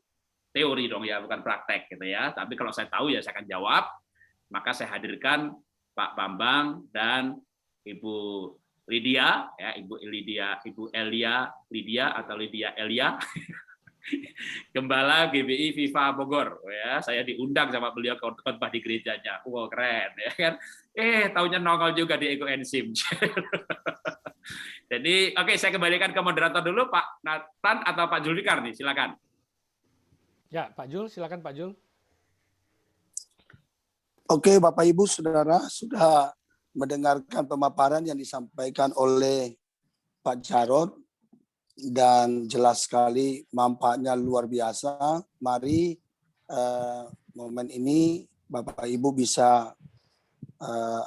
teori dong ya, bukan praktek gitu ya. Tapi kalau saya tahu ya saya akan jawab. Maka saya hadirkan Pak Bambang dan Ibu Lydia, ya Ibu Elia Lydia atau Lydia Elia, Gembala GBI FIFA Bogor, ya saya diundang sama beliau khotbah di gerejanya, wow keren, ya kan? Taunya nongol juga di ekoenzim. Jadi oke, saya kembalikan ke moderator dulu, Pak Nathan atau Pak Zulfikar nih, silakan. Ya, Pak Jul, silakan Pak Jul. Oke, Bapak Ibu Saudara sudah mendengarkan pemaparan yang disampaikan oleh Pak Jarod dan jelas sekali manfaatnya luar biasa. Mari momen ini Bapak Ibu bisa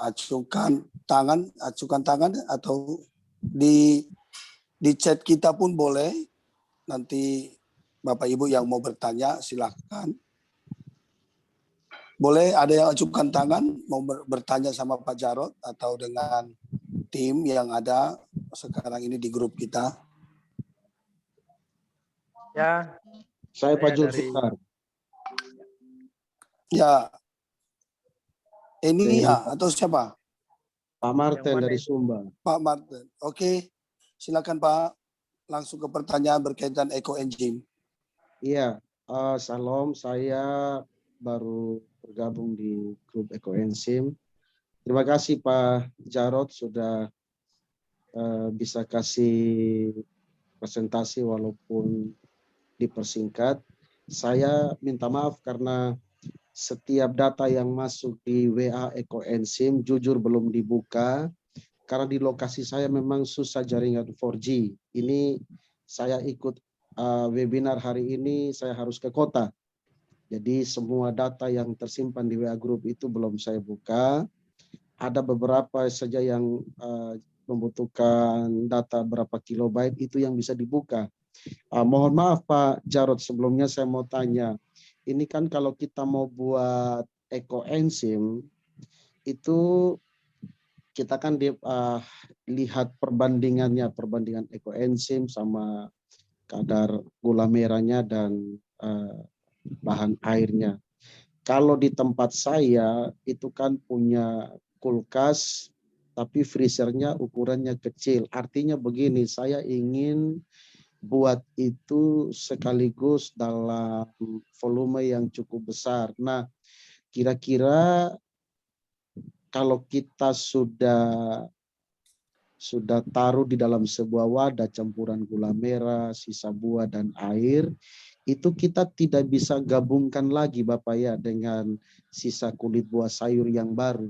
acukan tangan atau di chat kita pun boleh. Nanti Bapak Ibu yang mau bertanya silahkan. Boleh ada yang acukan tangan mau bertanya sama Pak Jarod atau dengan tim yang ada sekarang ini di grup kita. Ya, saya Pak Zulfikar. Ya, ini ya atau siapa? Pak Martin dari Sumba. Pak Martin. Oke, silakan Pak. Langsung ke pertanyaan berkaitan ekoenzim. Iya, salam. Saya baru bergabung di grup ekoenzim. Terima kasih Pak Jarod sudah bisa kasih presentasi walaupun dipersingkat. Saya minta maaf karena setiap data yang masuk di WA ekoenzim jujur belum dibuka karena di lokasi saya memang susah jaringan 4G. Ini saya ikut webinar hari ini, saya harus ke kota. Jadi semua data yang tersimpan di WA Group itu belum saya buka. Ada beberapa saja yang membutuhkan data berapa kilobyte itu yang bisa dibuka. Mohon maaf Pak Jarod, sebelumnya saya mau tanya. Ini kan kalau kita mau buat ekoenzim itu kita kan lihat perbandingan ekoenzim sama kadar gula merahnya dan bahan airnya. Kalau di tempat saya itu kan punya kulkas tapi freezernya ukurannya kecil. Artinya begini, saya ingin buat itu sekaligus dalam volume yang cukup besar. Nah, kira-kira kalau kita sudah taruh di dalam sebuah wadah campuran gula merah, sisa buah dan air, itu kita tidak bisa gabungkan lagi Bapak ya dengan sisa kulit buah sayur yang baru.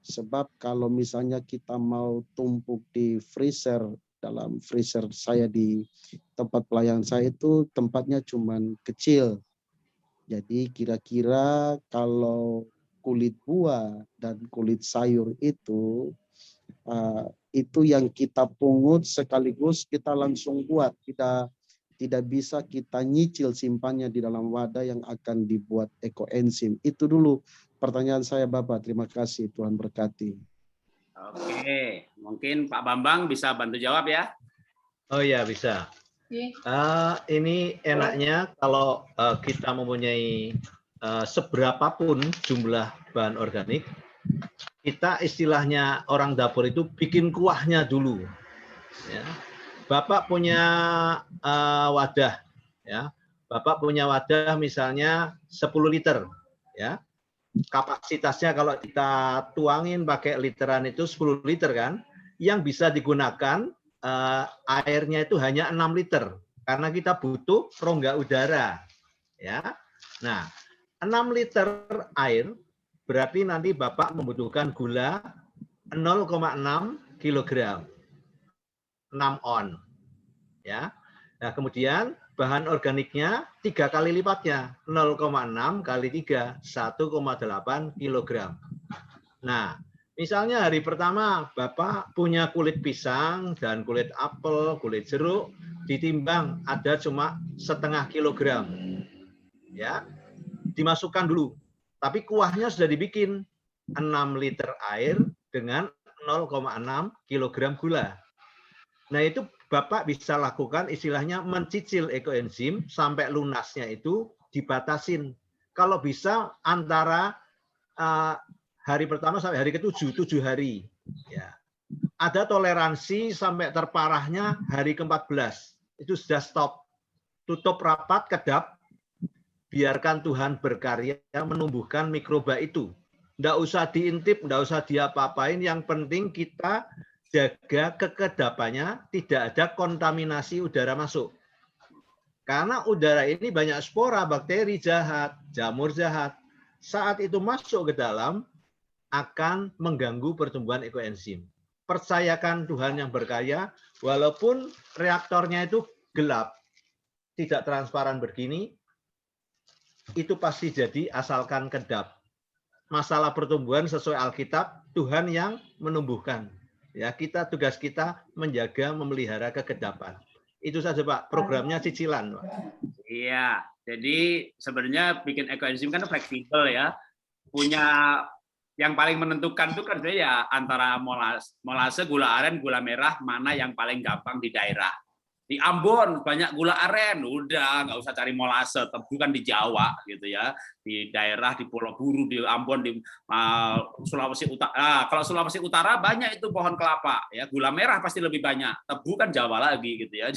Sebab kalau misalnya kita mau tumpuk di freezer, dalam freezer saya di tempat pelayanan saya itu tempatnya cuman kecil. Jadi kira-kira kalau kulit buah dan kulit sayur itu yang kita pungut sekaligus kita langsung buat, tidak bisa kita nyicil simpannya di dalam wadah yang akan dibuat ekoenzim. Itu dulu pertanyaan saya Bapak. Terima kasih, Tuhan berkati. Oke, mungkin Pak Bambang bisa bantu jawab ya. Oh ya bisa. Ini enaknya kalau kita mempunyai seberapapun jumlah bahan organik, kita istilahnya orang dapur itu bikin kuahnya dulu. Ya. Bapak punya wadah, ya. Bapak punya wadah misalnya 10 liter, ya. Kapasitasnya kalau kita tuangin pakai literan itu 10 liter kan, yang bisa digunakan airnya itu hanya 6 liter karena kita butuh rongga udara, ya. Nah, 6 liter air berarti nanti Bapak membutuhkan gula 0,6 kilogram. 6 on. Ya. Nah, kemudian bahan organiknya 3 kali lipatnya, 0,6 kali 3, 1,8 kilogram. Nah, misalnya hari pertama Bapak punya kulit pisang dan kulit apel, kulit jeruk, ditimbang ada cuma setengah kilogram. Ya, dimasukkan dulu. Tapi kuahnya sudah dibikin 6 liter air dengan 0,6 kilogram gula. Nah, itu Bapak bisa lakukan istilahnya mencicil ekoenzim sampai lunasnya itu dibatasin. Kalau bisa antara hari pertama sampai hari ke-7, 7 hari. Ya. Ada toleransi sampai terparahnya hari ke-14. Itu sudah stop. Tutup rapat, kedap, biarkan Tuhan berkarya menumbuhkan mikroba itu. Nggak usah diintip, nggak usah diapa-apain. Yang penting kita jaga kekedapannya, tidak ada kontaminasi udara masuk. Karena udara ini banyak spora, bakteri jahat, jamur jahat. Saat itu masuk ke dalam, akan mengganggu pertumbuhan ekoenzim. Percayakan Tuhan yang berkarya, walaupun reaktornya itu gelap, tidak transparan begini, itu pasti jadi asalkan kedap. Masalah pertumbuhan sesuai Alkitab, Tuhan yang menumbuhkan. Ya, tugas kita menjaga, memelihara kekedapan. Itu saja Pak, programnya cicilan Pak. Iya, jadi sebenarnya bikin ekoenzim kan fleksibel ya. Punya yang paling menentukan itu kan ya antara molase, gula aren, gula merah, mana yang paling gampang di daerah. Di Ambon banyak gula aren, udah nggak usah cari molase, tebu kan di Jawa gitu ya, di daerah di Pulau Buru, di Ambon, di Sulawesi Utara. Kalau Sulawesi Utara banyak itu pohon kelapa, ya gula merah pasti lebih banyak, tebu kan Jawa lagi gitu ya.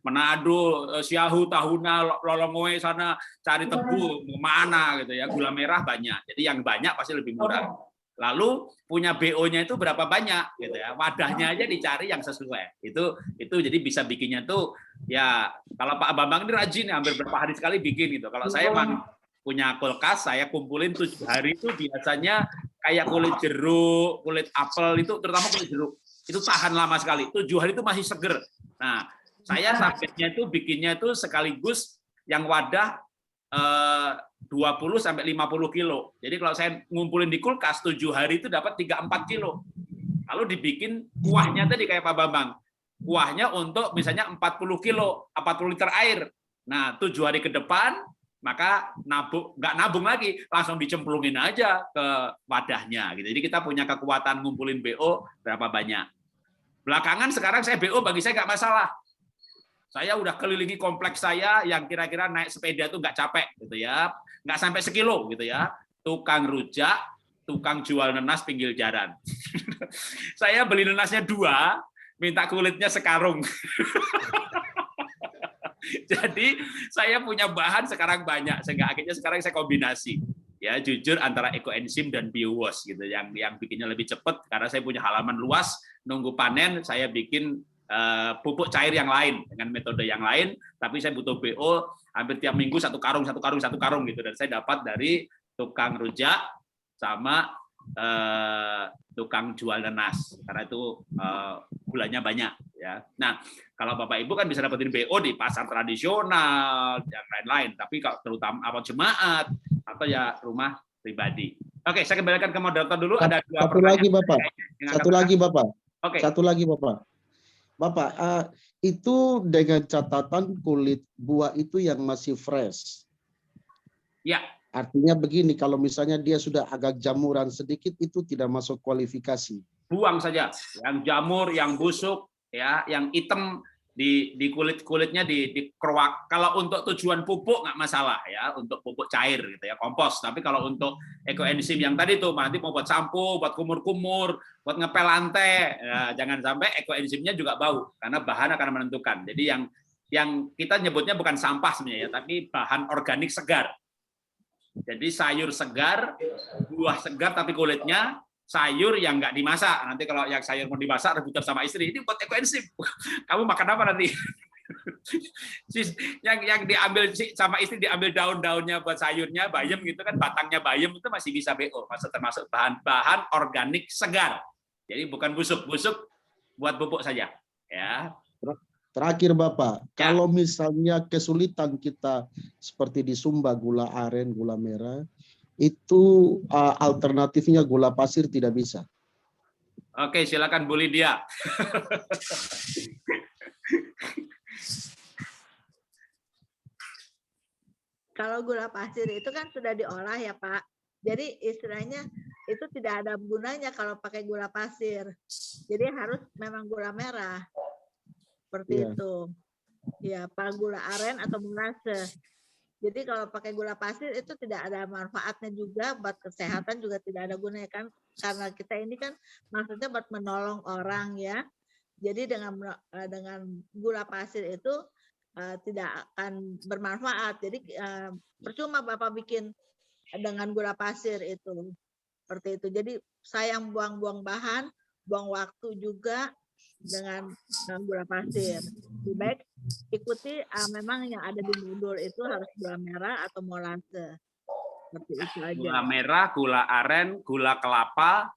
Manado, Siahu, Tahuna, Lolongoe sana cari tebu mana gitu ya, gula merah banyak, jadi yang banyak pasti lebih murah. Lalu punya BO-nya itu berapa banyak gitu ya, wadahnya aja dicari yang sesuai. Itu jadi bisa bikinnya tuh ya, kalau Pak Bambang ini rajin ya, hampir berapa hari sekali bikin gitu. Kalau saya punya kulkas, saya kumpulin 7 hari itu biasanya kayak kulit jeruk, kulit apel itu, terutama kulit jeruk itu tahan lama sekali. 7 hari itu masih seger. Nah, saya targetnya itu bikinnya itu sekaligus yang wadah 20 sampai 50 kilo. Jadi kalau saya ngumpulin di kulkas 7 hari itu dapat 3-4 kilo. Lalu dibikin kuahnya tadi kayak Pak Bambang. Kuahnya untuk misalnya 40 kilo, 40 liter air. Nah, 7 hari ke depan maka nggak nabung lagi, langsung dicemplungin aja ke wadahnya gitu. Jadi kita punya kekuatan ngumpulin BO berapa banyak. Belakangan sekarang saya BO bagi saya nggak masalah. Saya udah kelilingi kompleks saya yang kira-kira naik sepeda tuh nggak capek gitu ya, nggak sampai sekilo gitu ya. Tukang rujak, tukang jual nenas pinggir jalan. Saya beli nenasnya 2, minta kulitnya sekarung. Jadi saya punya bahan sekarang banyak, sehingga akhirnya sekarang saya kombinasi. Ya jujur antara ekoenzim dan biowash gitu, yang bikinnya lebih cepat karena saya punya halaman luas, nunggu panen saya bikin pupuk cair yang lain dengan metode yang lain, tapi saya butuh BO hampir tiap minggu 1 karung gitu, dan saya dapat dari tukang rujak sama tukang jual nanas karena itu gulanya banyak ya. Nah, kalau Bapak Ibu kan bisa dapetin BO di pasar tradisional yang lain-lain, tapi kalau terutama apa jemaat atau ya rumah pribadi. Oke, saya kembalikan ke moderator dulu. Ada 2 satu lagi Bapak. Satu lagi Bapak. Oke. Satu lagi Bapak. Bapak, itu dengan catatan kulit buah itu yang masih fresh. Ya. Artinya begini, kalau misalnya dia sudah agak jamuran sedikit, itu tidak masuk kualifikasi. Buang saja. Yang jamur, yang busuk, ya, yang hitam di kulitnya dikeruak. Kalau untuk tujuan pupuk nggak masalah ya, untuk pupuk cair gitu ya, kompos. Tapi kalau untuk ekoenzim yang tadi tuh nanti mau buat sampo, buat kumur-kumur, buat ngepel lantai, ya, jangan sampai ekoenzimnya juga bau karena bahan akan menentukan. Jadi yang kita nyebutnya bukan sampah sebenarnya ya, tapi bahan organik segar. Jadi sayur segar, buah segar tapi kulitnya, sayur yang nggak dimasak. Nanti kalau yang sayur mau dimasak rebutan sama istri, ini buat ekoenzim. Kamu makan apa nanti? yang diambil sama istri diambil daun-daunnya buat sayurnya, bayam gitu kan, batangnya bayam itu masih bisa BO, masih termasuk bahan organik segar. Jadi bukan busuk-busuk, buat pupuk saja. Ya. Terakhir Bapak, Ya. kalau misalnya kesulitan kita seperti di Sumba gula aren, gula merah, itu alternatifnya gula pasir tidak bisa. Oke, silakan Bu Lydia. Kalau gula pasir itu kan sudah diolah ya Pak. Jadi istilahnya itu tidak ada gunanya kalau pakai gula pasir. Jadi harus memang gula merah. Seperti itu. Ya, Pak, gula aren atau molase. Jadi kalau pakai gula pasir itu tidak ada manfaatnya juga, buat kesehatan juga tidak ada gunanya kan, karena kita ini kan maksudnya buat menolong orang ya. Jadi dengan gula pasir itu tidak akan bermanfaat. Jadi percuma Bapak bikin dengan gula pasir itu. Seperti itu. Jadi sayang buang-buang bahan, buang waktu juga dengan gula pasir. Lebih baik ikuti memang yang ada di modul itu harus gula merah atau molase. Seperti itu aja. Gula merah, gula aren, gula kelapa,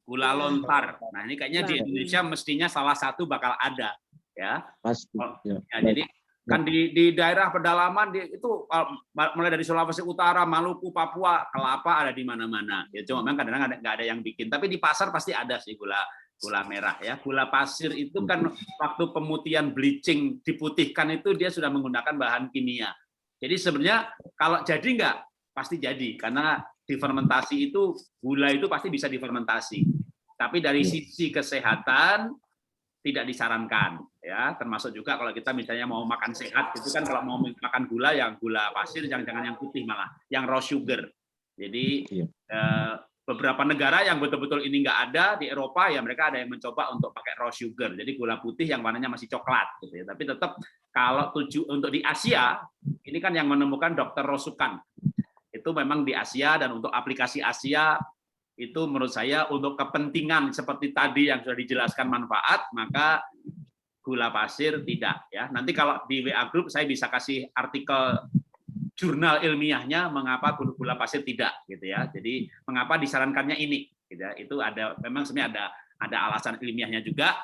gula lontar. Nah, ini kayaknya di Indonesia mestinya salah satu bakal ada, ya. Pasti. Ya, jadi kan di daerah pedalaman itu mulai dari Sulawesi Utara, Maluku, Papua, kelapa ada di mana-mana. Ya cuma memang kadang-kadang nggak ada yang bikin. Tapi di pasar pasti ada sih gula merah ya. Gula pasir itu kan waktu pemutihan bleaching diputihkan itu dia sudah menggunakan bahan kimia. Jadi sebenarnya kalau jadi nggak pasti jadi karena difermentasi itu gula itu pasti bisa difermentasi. Tapi dari sisi kesehatan tidak disarankan ya, termasuk juga kalau kita misalnya mau makan sehat itu kan kalau mau makan gula yang gula pasir jangan yang putih malah yang raw sugar. Jadi beberapa negara yang betul-betul ini nggak ada di Eropa ya mereka ada yang mencoba untuk pakai raw sugar, jadi gula putih yang warnanya masih coklat gitu ya. Tapi tetap kalau untuk di Asia ini kan yang menemukan Dr. Rosukan itu memang di Asia, dan untuk aplikasi Asia itu menurut saya untuk kepentingan seperti tadi yang sudah dijelaskan manfaat, maka gula pasir tidak ya. Nanti kalau di WA Group saya bisa kasih artikel jurnal ilmiahnya mengapa gula pasir tidak gitu ya. Jadi mengapa disarankannya ini gitu ya. Itu ada memang sebenarnya ada alasan ilmiahnya juga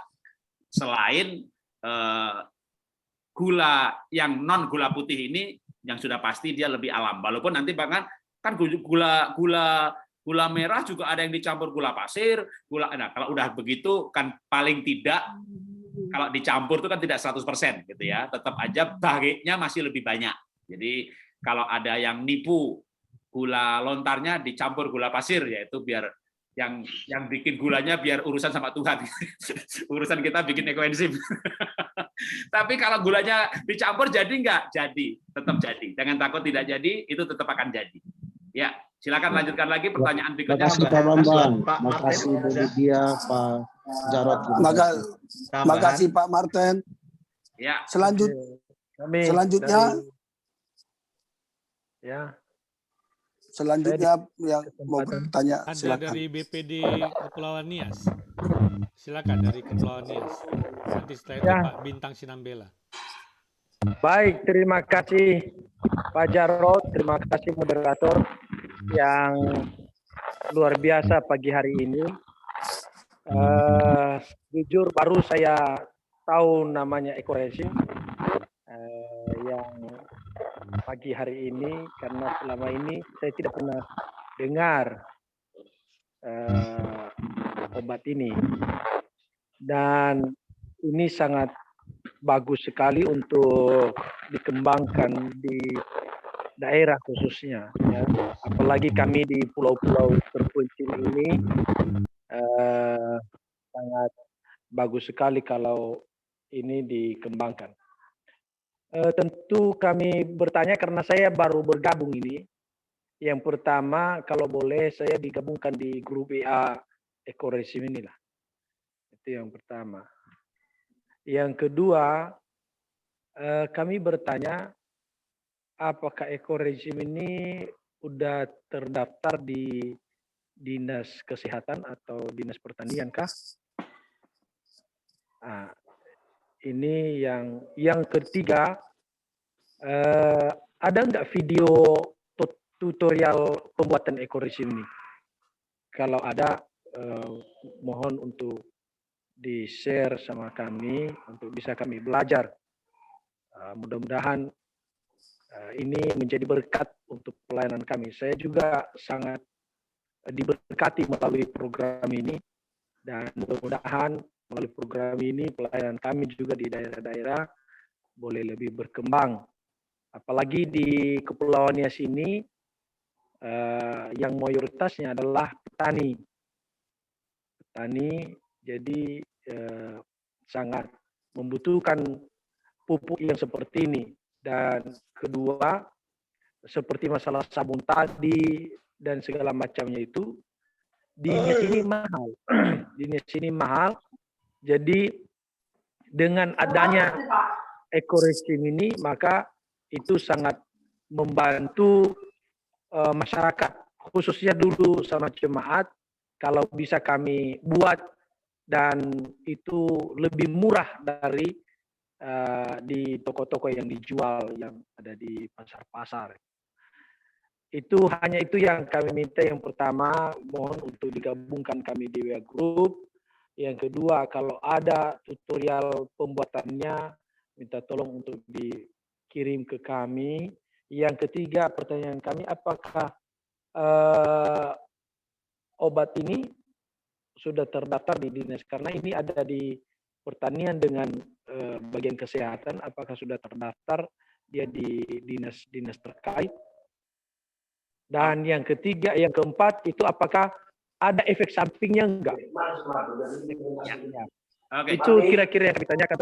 selain gula yang non gula putih ini yang sudah pasti dia lebih alam. Walaupun nanti bahkan kan gula merah juga ada yang dicampur gula pasir, nah kalau udah begitu kan paling tidak kalau dicampur itu kan tidak 100% gitu ya. Tetap aja baginya masih lebih banyak. Jadi kalau ada yang nipu gula lontarnya dicampur gula pasir, yaitu biar yang bikin gulanya biar urusan sama Tuhan. Urusan kita bikin ekoenzim. Tapi kalau gulanya dicampur jadi enggak? Jadi, tetap jadi. Jangan takut tidak jadi, itu tetap akan jadi. Ya, silakan lanjutkan lagi pertanyaan berikutnya. Terima kasih Pak Bambang. Terima kasih Bu Lydia, Pak Jarod. Terima kasih Pak Martin. Ya. Selanjutnya ya. Selanjutnya yang mau bertanya ada silakan. dari BPD Kepulauan Nias. Silakan dari Kepulauan Nias. Nanti setelah itu Pak Bintang Sinambela. Baik, terima kasih Pak Jarod, terima kasih moderator yang luar biasa pagi hari ini. Jujur baru saya tahu namanya ekoenzim yang pagi hari ini, karena selama ini saya tidak pernah dengar obat ini, dan ini sangat bagus sekali untuk dikembangkan di daerah khususnya ya. Apalagi kami di pulau-pulau terpencil ini sangat bagus sekali kalau ini dikembangkan. Tentu kami bertanya karena saya baru bergabung ini. Yang pertama, kalau boleh saya digabungkan di grup WA ekoresim inilah. Itu yang pertama. Yang kedua, kami bertanya apakah ekoresim ini sudah terdaftar di Dinas Kesehatan atau Dinas Pertanian kah? Nah, ini yang ketiga, ada nggak video tutorial pembuatan ekoresim ini? Kalau ada, mohon untuk di-share sama kami untuk bisa kami belajar. Mudah-mudahan ini menjadi berkat untuk pelayanan kami. Saya juga sangat diberkati melalui program ini dan mudah-mudahan melalui program ini pelayanan kami juga di daerah-daerah boleh lebih berkembang. Apalagi di Kepulauan Nias ini yang mayoritasnya adalah petani. Jadi sangat membutuhkan pupuk yang seperti ini. Dan kedua, seperti masalah sabun tadi dan segala macamnya itu, di Nias ini mahal. Di Nias ini mahal. Jadi dengan adanya ekoresim ini, maka itu sangat membantu masyarakat, khususnya dulu sama jemaat, kalau bisa kami buat dan itu lebih murah dari di toko-toko yang dijual yang ada di pasar-pasar. Itu hanya itu yang kami minta. Yang pertama, mohon untuk digabungkan kami di WA Group. Yang kedua, kalau ada tutorial pembuatannya, minta tolong untuk dikirim ke kami. Yang ketiga, pertanyaan kami, apakah obat ini sudah terdaftar di dinas? Karena ini ada di pertanian dengan bagian kesehatan, apakah sudah terdaftar dia di dinas-dinas terkait? Dan yang ketiga, yang keempat itu apakah ada efek sampingnya enggak? Ya. Oke. Itu kira-kira yang kami tanyakan.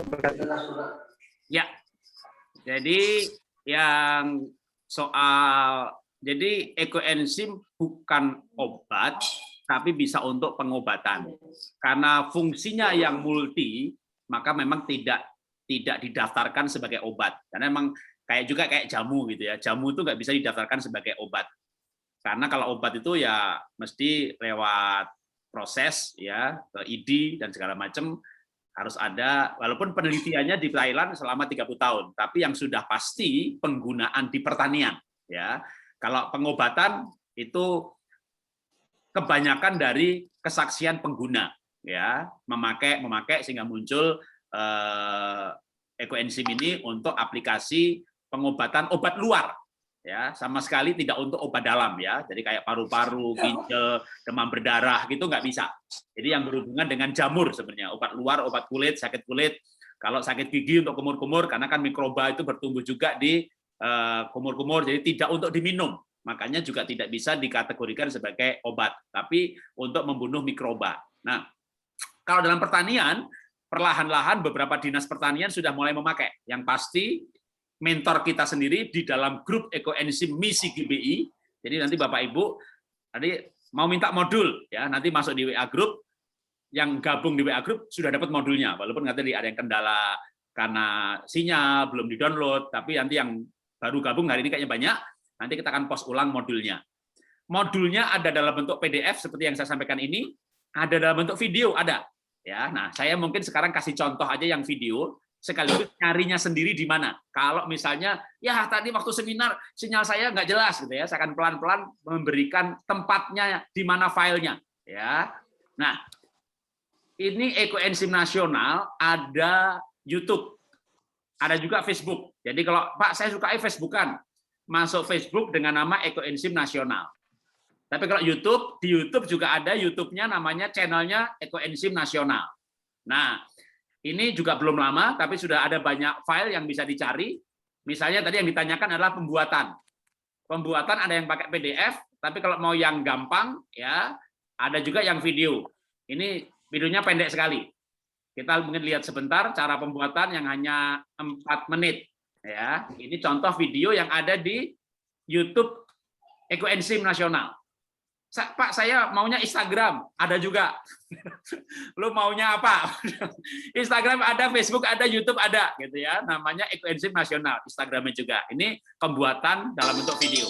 Ya. Jadi yang soal, jadi ekoenzim bukan obat, tapi bisa untuk pengobatan. Karena fungsinya yang multi, maka memang tidak didaftarkan sebagai obat. Karena memang kayak jamu gitu ya. Jamu itu nggak bisa didaftarkan sebagai obat. Karena kalau obat itu ya mesti lewat proses ya ke ID dan segala macam, harus ada, walaupun penelitiannya di Thailand selama 30 tahun, tapi yang sudah pasti penggunaan di pertanian ya. Kalau pengobatan itu kebanyakan dari kesaksian pengguna ya, memakai sehingga muncul ekoenzim ini untuk aplikasi pengobatan obat luar. Ya, sama sekali tidak untuk obat dalam ya. Jadi kayak paru-paru, ginjal, demam berdarah gitu nggak bisa. Jadi yang berhubungan dengan jamur sebenarnya, obat luar, obat kulit, sakit kulit. Kalau sakit gigi untuk kumur-kumur, karena kan mikroba itu bertumbuh juga di kumur-kumur, jadi tidak untuk diminum. Makanya juga tidak bisa dikategorikan sebagai obat, tapi untuk membunuh mikroba. Nah, kalau dalam pertanian, perlahan-lahan beberapa dinas pertanian sudah mulai memakai. Yang pasti mentor kita sendiri di dalam grup ekoenzim misi GBI. Jadi nanti Bapak Ibu tadi mau minta modul ya, nanti masuk di WA group, yang gabung di WA group sudah dapat modulnya. Walaupun nanti ada yang kendala karena sinyal belum di-download, tapi nanti yang baru gabung hari ini kayaknya banyak, nanti kita akan post ulang modulnya. Modulnya ada dalam bentuk PDF seperti yang saya sampaikan ini, ada dalam bentuk video ada. Ya, nah saya mungkin sekarang kasih contoh aja yang video, sekaligus nyarinya sendiri di mana. Kalau misalnya, ya tadi waktu seminar sinyal saya nggak jelas gitu ya, saya akan pelan-pelan memberikan tempatnya di mana filenya. Ya, nah ini ekoenzim nasional ada YouTube, ada juga Facebook. Jadi kalau Pak saya suka Facebookan, masuk Facebook dengan nama ekoenzim nasional. Tapi kalau YouTube, di YouTube juga ada YouTube-nya namanya channelnya ekoenzim nasional. Nah, ini juga belum lama, tapi sudah ada banyak file yang bisa dicari. Misalnya tadi yang ditanyakan adalah pembuatan. Pembuatan ada yang pakai PDF, tapi kalau mau yang gampang, ya ada juga yang video. Ini videonya pendek sekali. Kita mungkin lihat sebentar cara pembuatan yang hanya 4 menit. Ya, ini contoh video yang ada di YouTube Ekoenzim Nasional. Pak, saya maunya Instagram, ada juga. Lu maunya apa? Instagram ada, Facebook ada, YouTube ada, gitu ya. Namanya Ekoenzim Nasional, Instagramnya juga. Ini pembuatan dalam bentuk video.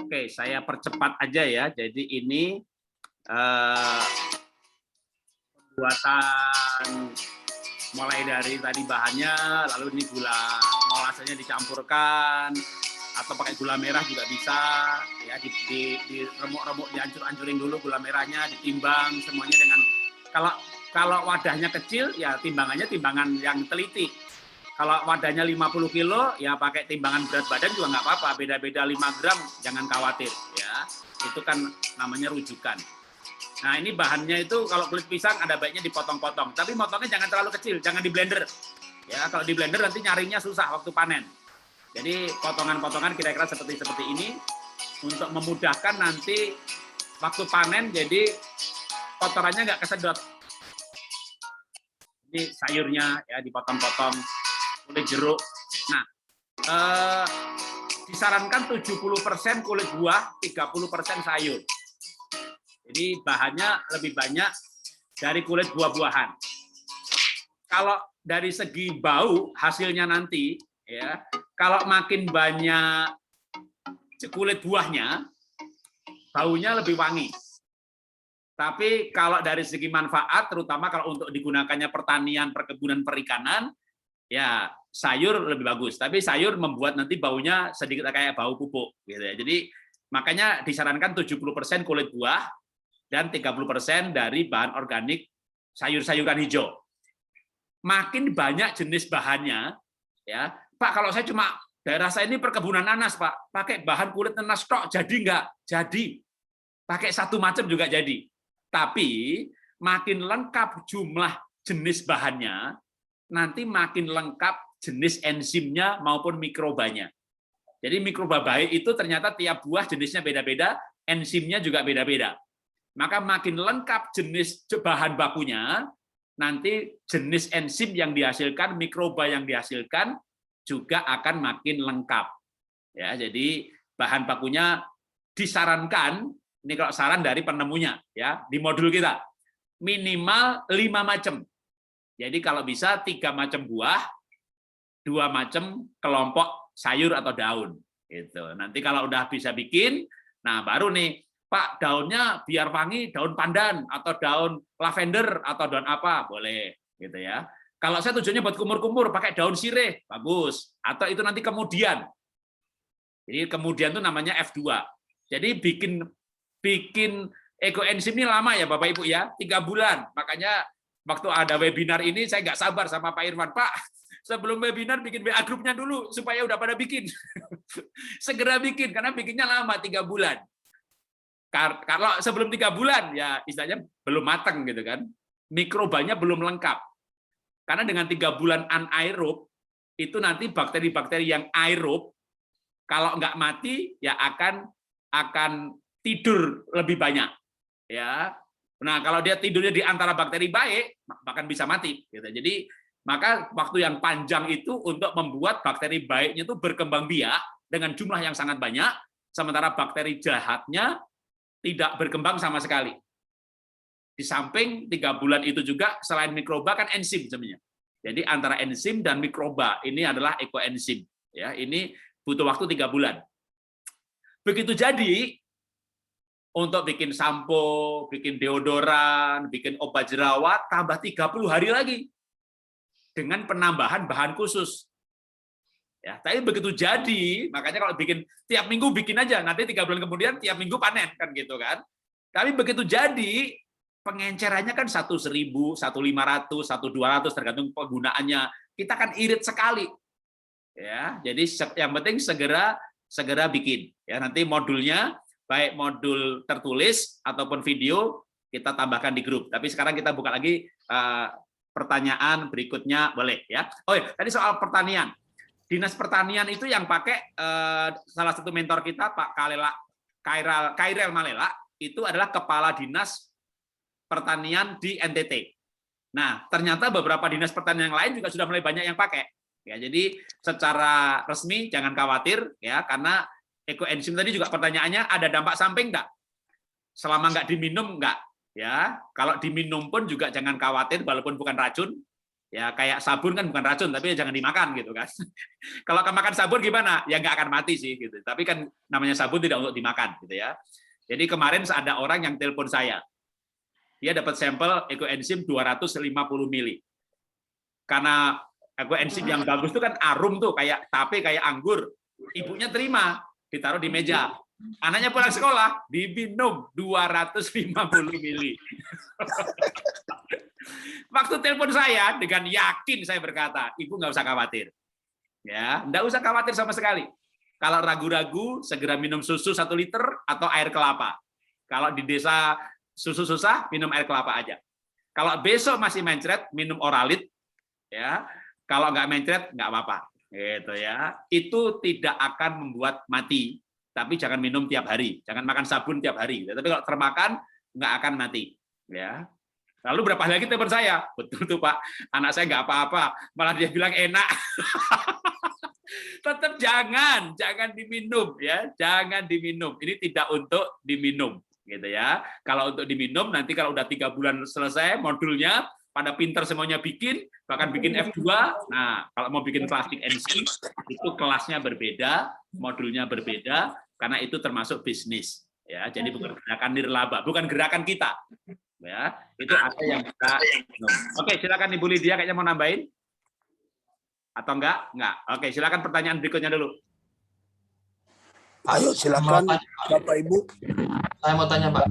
Oke, saya percepat aja ya. Jadi ini pembuatan mulai dari tadi bahannya, lalu ini gula molasanya dicampurkan, atau pakai gula merah juga bisa. Ya, di remuk-remuk, dihancur-hancurin dulu gula merahnya, ditimbang semuanya dengan kalau wadahnya kecil ya timbangannya timbangan yang teliti. Kalau wadahnya 50 kilo, ya pakai timbangan berat badan juga nggak apa-apa. Beda-beda 5 gram, jangan khawatir. Ya, itu kan namanya rujukan. Nah, ini bahannya itu kalau kulit pisang ada baiknya dipotong-potong. Tapi motongnya jangan terlalu kecil, jangan di blender. Ya, kalau di blender nanti nyarinya susah waktu panen. Jadi potongan-potongan kira-kira seperti ini untuk memudahkan nanti waktu panen. Jadi kotorannya nggak kesedot. Ini sayurnya ya dipotong-potong. Kulit jeruk. Nah, disarankan 70% kulit buah, 30% sayur. Jadi bahannya lebih banyak dari kulit buah-buahan. Kalau dari segi bau hasilnya nanti, ya, kalau makin banyak kulit buahnya, baunya lebih wangi. Tapi kalau dari segi manfaat, terutama kalau untuk digunakannya pertanian, perkebunan, perikanan, ya sayur lebih bagus, tapi sayur membuat nanti baunya sedikit kayak bau pupuk gitu ya. Jadi makanya disarankan 70% kulit buah dan 30% dari bahan organik sayur-sayuran hijau. Makin banyak jenis bahannya ya. Pak, kalau saya cuma daerah saya ini perkebunan nanas, Pak, pakai bahan kulit nanas tok jadi enggak? Jadi. Pakai satu macam juga jadi. Tapi makin lengkap jumlah jenis bahannya, nanti makin lengkap jenis enzimnya maupun mikrobanya. Jadi mikroba baik itu ternyata tiap buah jenisnya beda-beda, enzimnya juga beda-beda. Maka makin lengkap jenis bahan bakunya, nanti jenis enzim yang dihasilkan, mikroba yang dihasilkan juga akan makin lengkap. Ya, jadi bahan bakunya disarankan, ini kalau saran dari penemunya ya, di modul kita minimal 5 macam. Jadi kalau bisa 3 macam buah, 2 macam kelompok sayur atau daun. Gitu. Nanti kalau udah bisa bikin, nah baru nih, Pak, daunnya biar wangi daun pandan atau daun lavender atau daun apa, boleh. Gitu ya. Kalau saya tujuannya buat kumur-kumur, pakai daun sirih, bagus. Atau itu nanti kemudian. Jadi kemudian itu namanya F2. Jadi bikin ekoenzim ini lama ya Bapak Ibu ya, 3 bulan. Makanya waktu ada webinar ini saya nggak sabar sama Pak Irwan, Pak, sebelum webinar bikin WA grupnya dulu supaya udah pada bikin. Segera bikin karena bikinnya lama 3 bulan. Kalau sebelum 3 bulan ya istilahnya belum matang gitu kan. Mikrobanya belum lengkap. Karena dengan 3 bulan anaerob itu nanti bakteri-bakteri yang aerob kalau nggak mati ya akan tidur lebih banyak. Ya. Nah, kalau dia tidurnya di antara bakteri baik, bahkan bisa mati. Gitu. Jadi, maka waktu yang panjang itu untuk membuat bakteri baiknya itu berkembang biak dengan jumlah yang sangat banyak, sementara bakteri jahatnya tidak berkembang sama sekali. Di samping 3 bulan itu juga, selain mikroba kan enzim sebenarnya. Jadi antara enzim dan mikroba ini adalah ekoenzim. Ya, ini butuh waktu 3 bulan. Begitu jadi, untuk bikin sampo, bikin deodoran, bikin obat jerawat, tambah 30 hari lagi. Dengan penambahan bahan khusus. Ya, tapi begitu jadi, makanya kalau bikin tiap minggu bikin aja, nanti 3 bulan kemudian tiap minggu panen kan gitu kan. Tapi begitu jadi, pengencerannya kan 1.000, 1.500, 1.200 tergantung penggunaannya. Kita kan irit sekali. Ya, jadi yang penting segera bikin. Ya, nanti modulnya baik modul tertulis ataupun video kita tambahkan di grup. Tapi sekarang kita buka lagi pertanyaan berikutnya, boleh ya. Oh ya, tadi soal pertanian. Dinas Pertanian itu yang pakai salah satu mentor kita Pak Kairel Malela itu adalah Kepala Dinas Pertanian di NTT. Nah, ternyata beberapa dinas pertanian yang lain juga sudah mulai banyak yang pakai. Ya, jadi secara resmi jangan khawatir ya, karena ekoenzim tadi juga pertanyaannya ada dampak samping enggak? Selama enggak diminum enggak? Ya, kalau diminum pun juga jangan khawatir walaupun bukan racun. Ya, kayak sabun kan bukan racun, tapi jangan dimakan gitu kan. Kalau makan sabun gimana? Ya nggak akan mati sih gitu. Tapi kan namanya sabun tidak untuk dimakan gitu ya. Jadi kemarin ada orang yang telepon saya. Dia dapat sampel ekoenzim 250 mili. Karena ekoenzim yang bagus itu kan arum tuh, kayak tape, kayak anggur. Ibunya terima, ditaruh di meja. Anaknya pulang sekolah, diminum 250 mili. Waktu telepon saya, dengan yakin saya berkata, Ibu nggak usah khawatir. Ya, nggak usah khawatir sama sekali. Kalau ragu-ragu, segera minum susu 1 liter atau air kelapa. Kalau di desa susu susah, minum air kelapa aja. Kalau besok masih mencret, minum Oralit. Ya, kalau nggak mencret, nggak apa-apa. Gitu ya. Itu tidak akan membuat mati. Tapi jangan minum tiap hari. Jangan makan sabun tiap hari. Tapi kalau termakan, nggak akan mati. Ya. Lalu berapa lagi telepon saya? Betul tuh Pak, anak saya nggak apa-apa. Malah dia bilang enak. Tetap jangan diminum ya, jangan diminum. Ini tidak untuk diminum, gitu ya. Kalau untuk diminum nanti kalau udah 3 bulan selesai modulnya, pada pinter semuanya bikin, bahkan bikin F2. Nah, kalau mau bikin plastik NC itu kelasnya berbeda, modulnya berbeda, karena itu termasuk bisnis. Ya, jadi bukan gerakan nirlaba, bukan gerakan kita. Ya, itu ada yang kita minum. Oke, silakan Ibu Lydia kayaknya mau nambahin. Atau enggak? Enggak. Oke, silakan pertanyaan berikutnya dulu. Ayo silakan Bapak Ibu. Saya mau tanya Pak.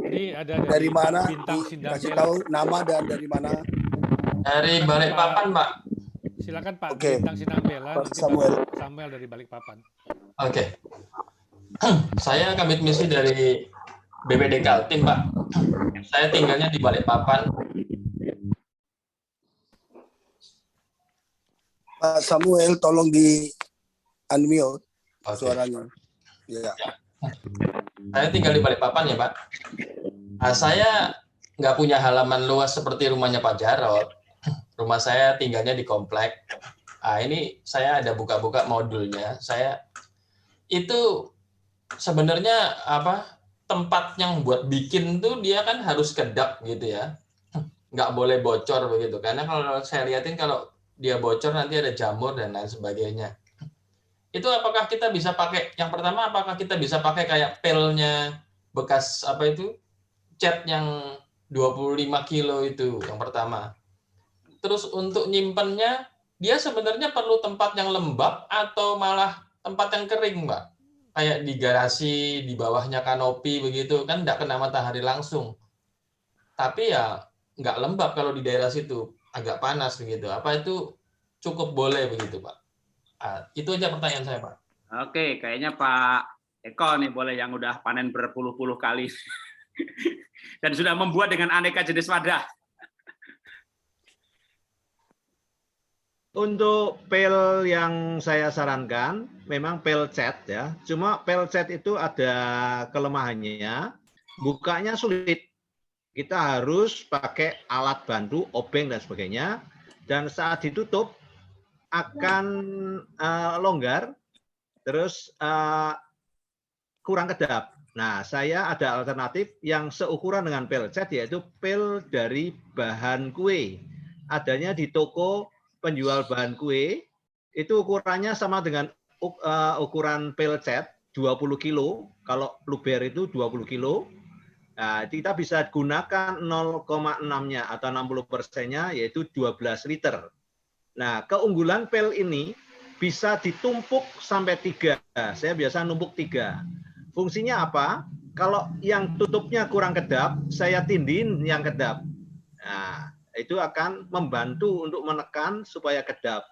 Jadi ada Dari mana? Bintang Sindang Kasih Bela. tahu nama dan dari mana. Dari Balikpapan Pak. Silakan Pak. Oke. Bintang Sindang Bela. Pak Nanti Samuel. Pak Samuel dari Balikpapan. Oke. Saya kabit misi dari BPD Kaltim Pak. Saya tinggalnya di Balikpapan. Pak Samuel, tolong di unmute suaranya. Ya. Saya tinggal di Balikpapan ya Pak. Nah, saya nggak punya halaman luas seperti rumahnya Pak Jarot. Rumah saya tinggalnya di komplek. Nah, ini saya ada buka-buka modulnya. Saya itu sebenarnya tempat yang buat bikin tuh dia kan harus kedap gitu ya. Nggak boleh bocor begitu. Karena kalau saya lihatin kalau dia bocor nanti ada jamur dan lain sebagainya. Itu apakah kita bisa pakai, yang pertama apakah kita bisa pakai kayak pelnya bekas cat yang 25 kilo itu yang pertama. Terus untuk nyimpennya, dia sebenarnya perlu tempat yang lembab atau malah tempat yang kering, Mbak? Kayak di garasi, di bawahnya kanopi begitu, kan nggak kena matahari langsung. Tapi ya nggak lembab kalau di daerah situ, agak panas begitu. Apa itu cukup boleh begitu, Pak? Itu aja pertanyaan saya, Pak. Oke, kayaknya Pak Eko nih boleh yang udah panen berpuluh-puluh kali. Dan sudah membuat dengan aneka jenis wadah. Untuk pel yang saya sarankan, memang pel cat ya. Cuma pel cat itu ada kelemahannya, bukanya sulit. Kita harus pakai alat bantu, obeng dan sebagainya. Dan saat ditutup akan longgar, terus kurang kedap. Nah, saya ada alternatif yang seukuran dengan pel cat, yaitu pel dari bahan kue. Adanya di toko penjual bahan kue, itu ukurannya sama dengan ukuran pel cat, 20 kilo. Kalau luber itu 20 kilo. Nah, kita bisa gunakan 0,6-nya atau 60%-nya, yaitu 12 liter. Nah, keunggulan pel ini, bisa ditumpuk sampai 3. Saya biasa numpuk 3. Fungsinya apa? Kalau yang tutupnya kurang kedap, saya tindihin yang kedap. Nah, itu akan membantu untuk menekan supaya kedap.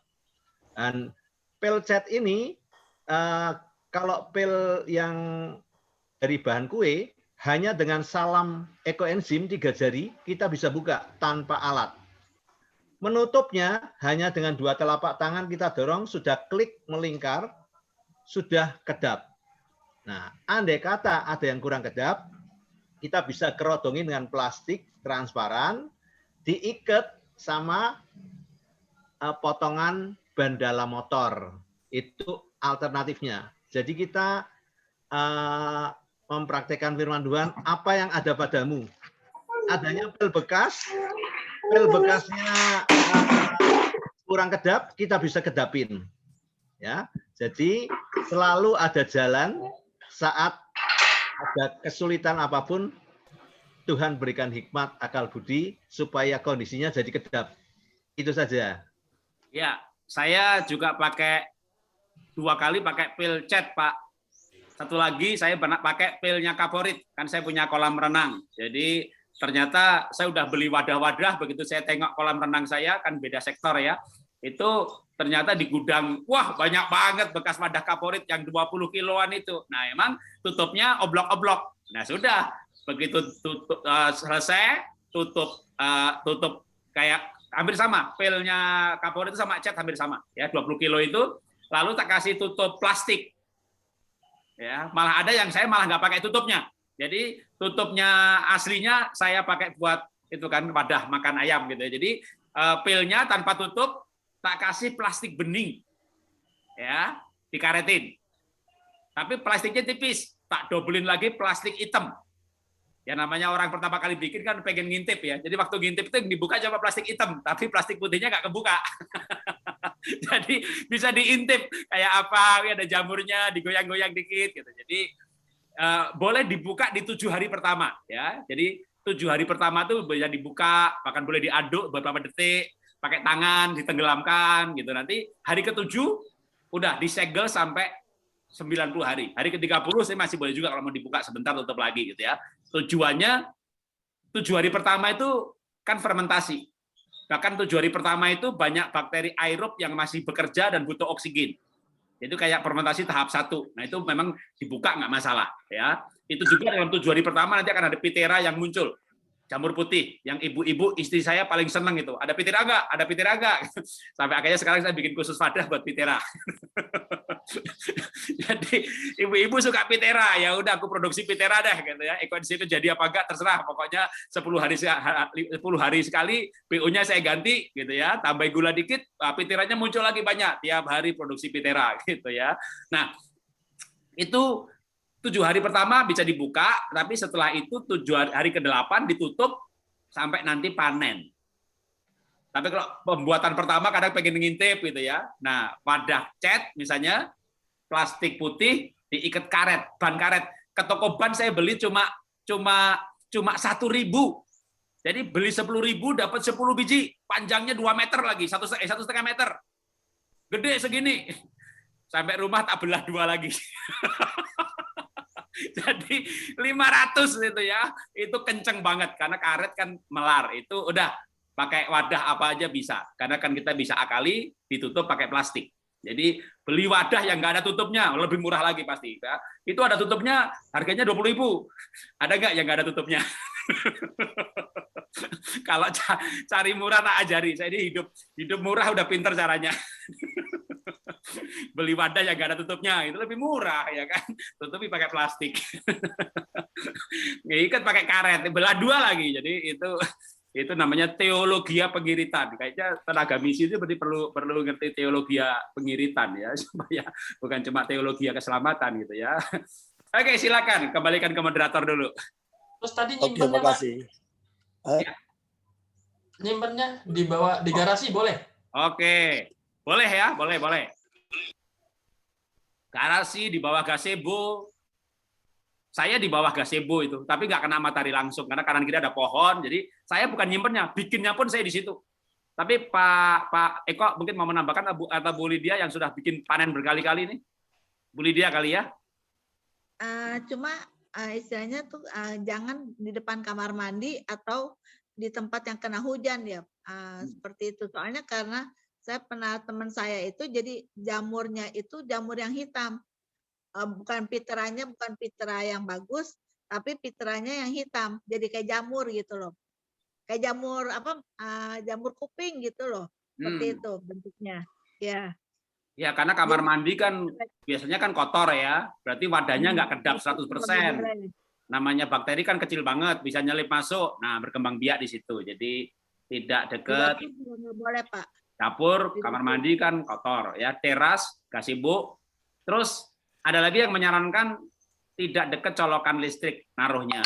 Dan pel cat ini, kalau pel yang dari bahan kue, hanya dengan salam ekoenzim 3 jari, kita bisa buka tanpa alat. Menutupnya hanya dengan 2 telapak tangan kita dorong, sudah klik melingkar, sudah kedap. Nah, andai kata ada yang kurang kedap, kita bisa kerodongin dengan plastik transparan, diikat sama potongan ban dalam motor. Itu alternatifnya. Jadi kita mempraktekkan firman Tuhan, apa yang ada padamu. Adanya pel bekasnya kurang kedap, kita bisa kedapin. Ya, jadi selalu ada jalan saat ada kesulitan apapun, Tuhan berikan hikmat, akal budi supaya kondisinya jadi kedap. Itu saja. Ya, saya juga pakai 2 kali pakai pil cat, Pak. Satu lagi saya pernah pakai pilnya Kaporit, kan saya punya kolam renang. Jadi ternyata saya udah beli wadah-wadah, begitu saya tengok kolam renang saya, kan beda sektor ya, itu ternyata di gudang, wah banyak banget bekas wadah Kaporit yang 20 kiloan itu. Nah emang tutupnya oblok-oblok. Nah sudah, begitu selesai, tutup kayak hampir sama, pilnya Kaporit itu sama cat hampir sama, ya 20 kilo itu, lalu tak kasih tutup plastik. Ya, malah ada yang saya malah nggak pakai tutupnya. Jadi tutupnya aslinya saya pakai buat itu kan wadah makan ayam gitu. Jadi pilnya tanpa tutup tak kasih plastik bening, ya dikaretin. Tapi plastiknya tipis, tak dobelin lagi plastik hitam. Ya namanya orang pertama kali bikin kan pengen ngintip ya. Jadi waktu ngintip itu yang dibuka cuma plastik hitam, tapi plastik putihnya nggak kebuka. Jadi bisa diintip kayak apa, ada jamurnya, digoyang-goyang dikit gitu. Jadi boleh dibuka di 7 hari pertama ya. Jadi 7 hari pertama tuh bisa dibuka, bahkan boleh diaduk beberapa detik, pakai tangan, ditenggelamkan gitu. Nanti hari ke-7 udah disegel sampai 90 hari. Hari ke-30 saya masih boleh juga kalau mau dibuka sebentar tutup lagi gitu ya. Tujuannya 7 hari pertama itu kan fermentasi. Bahkan 7 hari pertama itu banyak bakteri aerob yang masih bekerja dan butuh oksigen. Itu kayak fermentasi tahap 1. Nah itu memang dibuka nggak masalah ya. Itu juga dalam 7 hari pertama nanti akan ada pitera yang muncul. Jamur putih yang ibu-ibu istri saya paling seneng itu. Ada pitera enggak? Ada pitera enggak? Sampai akhirnya sekarang saya bikin khusus wadah buat pitera. Jadi ibu-ibu suka pitera, ya udah aku produksi pitera deh gitu ya. Ekoenzim itu jadi apa enggak terserah, pokoknya 10 hari sekali PO-nya saya ganti gitu ya. Tambah gula dikit, piteranya muncul lagi banyak. Tiap hari produksi pitera gitu ya. Nah, itu 7 hari pertama bisa dibuka, tapi setelah itu 7 hari ke-8 ditutup sampai nanti panen. Tapi kalau pembuatan pertama kadang pengen ngintip gitu ya. Nah, wadah cat misalnya plastik putih diikat karet, ban karet. Ke toko ban saya beli cuma 1.000. Jadi beli 10.000 dapat 10 biji, panjangnya 2 meter lagi, 1,5 meter. Gede segini. Sampai rumah tak belah 2 lagi. Jadi 500 itu ya, itu kenceng banget karena karet kan melar. Itu udah pakai wadah apa aja bisa. Karena kan kita bisa akali ditutup pakai plastik. Jadi beli wadah yang nggak ada tutupnya lebih murah lagi pasti. Ya. Itu ada tutupnya harganya 20.000. Ada nggak yang nggak ada tutupnya? Kalau cari murah tak ajari. Saya ini hidup murah udah pinter caranya. Beli wadah yang nggak ada tutupnya itu lebih murah ya kan, tutupi pakai plastik. Ikat pakai karet, belah 2 lagi. Jadi itu namanya teologia pengiritan. Kayaknya tenaga misi itu berarti perlu ngerti teologia pengiritan ya, supaya bukan cuma teologia keselamatan gitu ya. Oke, silakan kembalikan ke moderator dulu. Terus tadi Oke, terima kasih. Nyimpennya di garasi boleh? Oke, boleh ya, boleh. Garasi di bawah gazebo. Saya di bawah gazebo itu, tapi nggak kena matahari langsung karena kanan kiri ada pohon. Jadi saya bukan nyimpennya, bikinnya pun saya di situ. Tapi Pak Eko mungkin mau menambahkan atau Bu Lydia yang sudah bikin panen berkali-kali ini. Bu Lydia kali ya. Cuma istilahnya tuh jangan di depan kamar mandi atau di tempat yang kena hujan ya. Seperti itu. Soalnya karena saya pernah teman saya itu jadi jamurnya itu jamur yang hitam. Bukan piteranya, bukan pitera yang bagus, tapi piteranya yang hitam. Jadi kayak jamur gitu loh. Kayak jamur jamur kuping gitu loh. Seperti itu bentuknya. Ya. Ya, karena kamar mandi kan biasanya kan kotor ya. Berarti wadahnya nggak kedap 100%. Namanya bakteri kan kecil banget, bisa nyelip masuk. Nah, berkembang biak di situ. Jadi tidak dekat boleh, Pak. Dapur, kamar mandi kan kotor ya. Teras, gazebo. Terus ada lagi yang menyarankan tidak dekat colokan listrik naruhnya.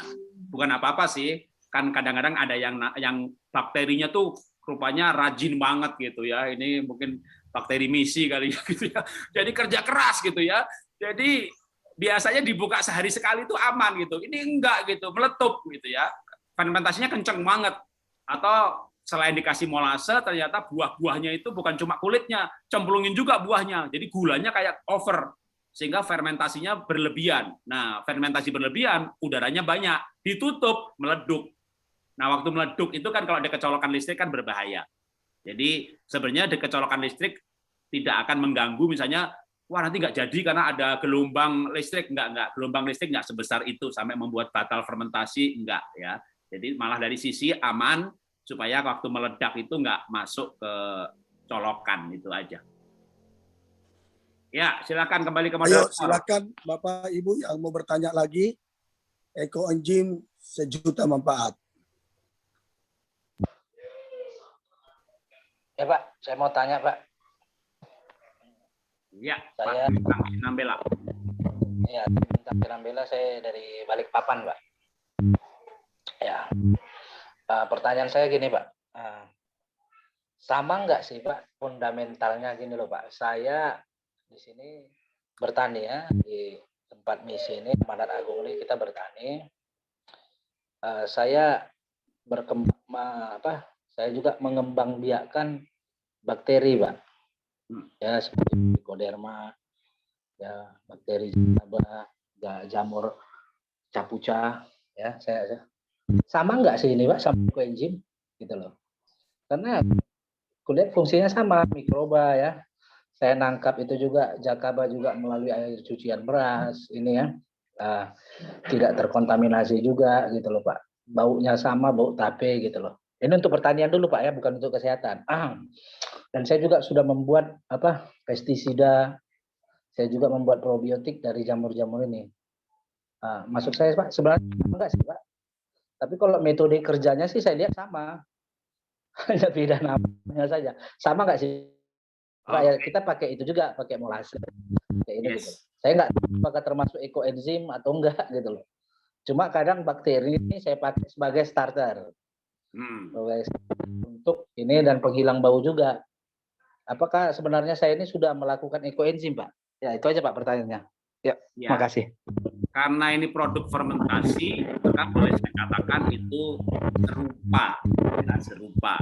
Bukan apa-apa sih. Kan kadang-kadang ada yang bakterinya tuh rupanya rajin banget gitu ya. Ini mungkin bakteri misi kali ya gitu ya. Jadi kerja keras gitu ya. Jadi biasanya dibuka sehari sekali itu aman gitu. Ini enggak gitu, meletup gitu ya. Fermentasinya kenceng banget. Atau selain dikasih molase ternyata buah-buahnya itu bukan cuma kulitnya, cemplungin juga buahnya. Jadi gulanya kayak over. Sehingga fermentasinya berlebihan. Nah, fermentasi berlebihan, udaranya banyak, ditutup, meleduk. Nah, waktu meleduk itu kan kalau ada kecolokan listrik kan berbahaya. Jadi sebenarnya ada kecolokan listrik tidak akan mengganggu misalnya, wah nanti nggak jadi karena ada gelombang listrik, enggak. Gelombang listrik nggak sebesar itu sampai membuat batal fermentasi, enggak ya. Jadi malah dari sisi aman supaya waktu meledak itu nggak masuk ke colokan, itu aja. Ya, silakan kembali ke moderator. Ayo, silakan Bapak Ibu yang mau bertanya lagi. Ekoenzim sejuta manfaat. Ya Pak, saya mau tanya Pak. Ya, saya Pak Nambela. Ya, Pak Nambela, saya dari Balikpapan Pak. Ya, pertanyaan saya gini Pak. Sama nggak sih Pak fundamentalnya gini loh Pak. Saya di sini bertani ya, di tempat misi ini, Mandat Agung ini kita bertani. Saya saya juga mengembangbiakkan bakteri, Pak. Ya, seperti Koderma, ya, bakteri jamur capuca, ya, saya sama nggak sih ini, Pak, sama koenzim gitu loh. Karena kulihat fungsinya sama, mikroba ya. Saya nangkap itu juga jakaba juga melalui air cucian beras ini ya. Tidak terkontaminasi juga gitu loh, Pak. Baunya sama, bau tape gitu loh. Ini untuk pertanian dulu Pak ya, bukan untuk kesehatan. Dan saya juga sudah membuat pestisida. Saya juga membuat probiotik dari jamur-jamur ini. Masuk saya Pak, sebenarnya enggak sih Pak. Tapi kalau metode kerjanya sih saya lihat sama. Hanya beda namanya saja. Sama enggak sih Pak ya, kita pakai itu juga, pakai molase. Kayak ini gitu. Saya enggak apakah termasuk ekoenzim atau enggak gitu loh. Cuma kadang bakteri ini saya pakai sebagai starter. Untuk ini dan penghilang bau juga. Apakah sebenarnya saya ini sudah melakukan ekoenzim, Pak? Ya, itu aja Pak pertanyaannya. Ya, terima kasih. Karena ini produk fermentasi, maka boleh saya katakan itu serupa.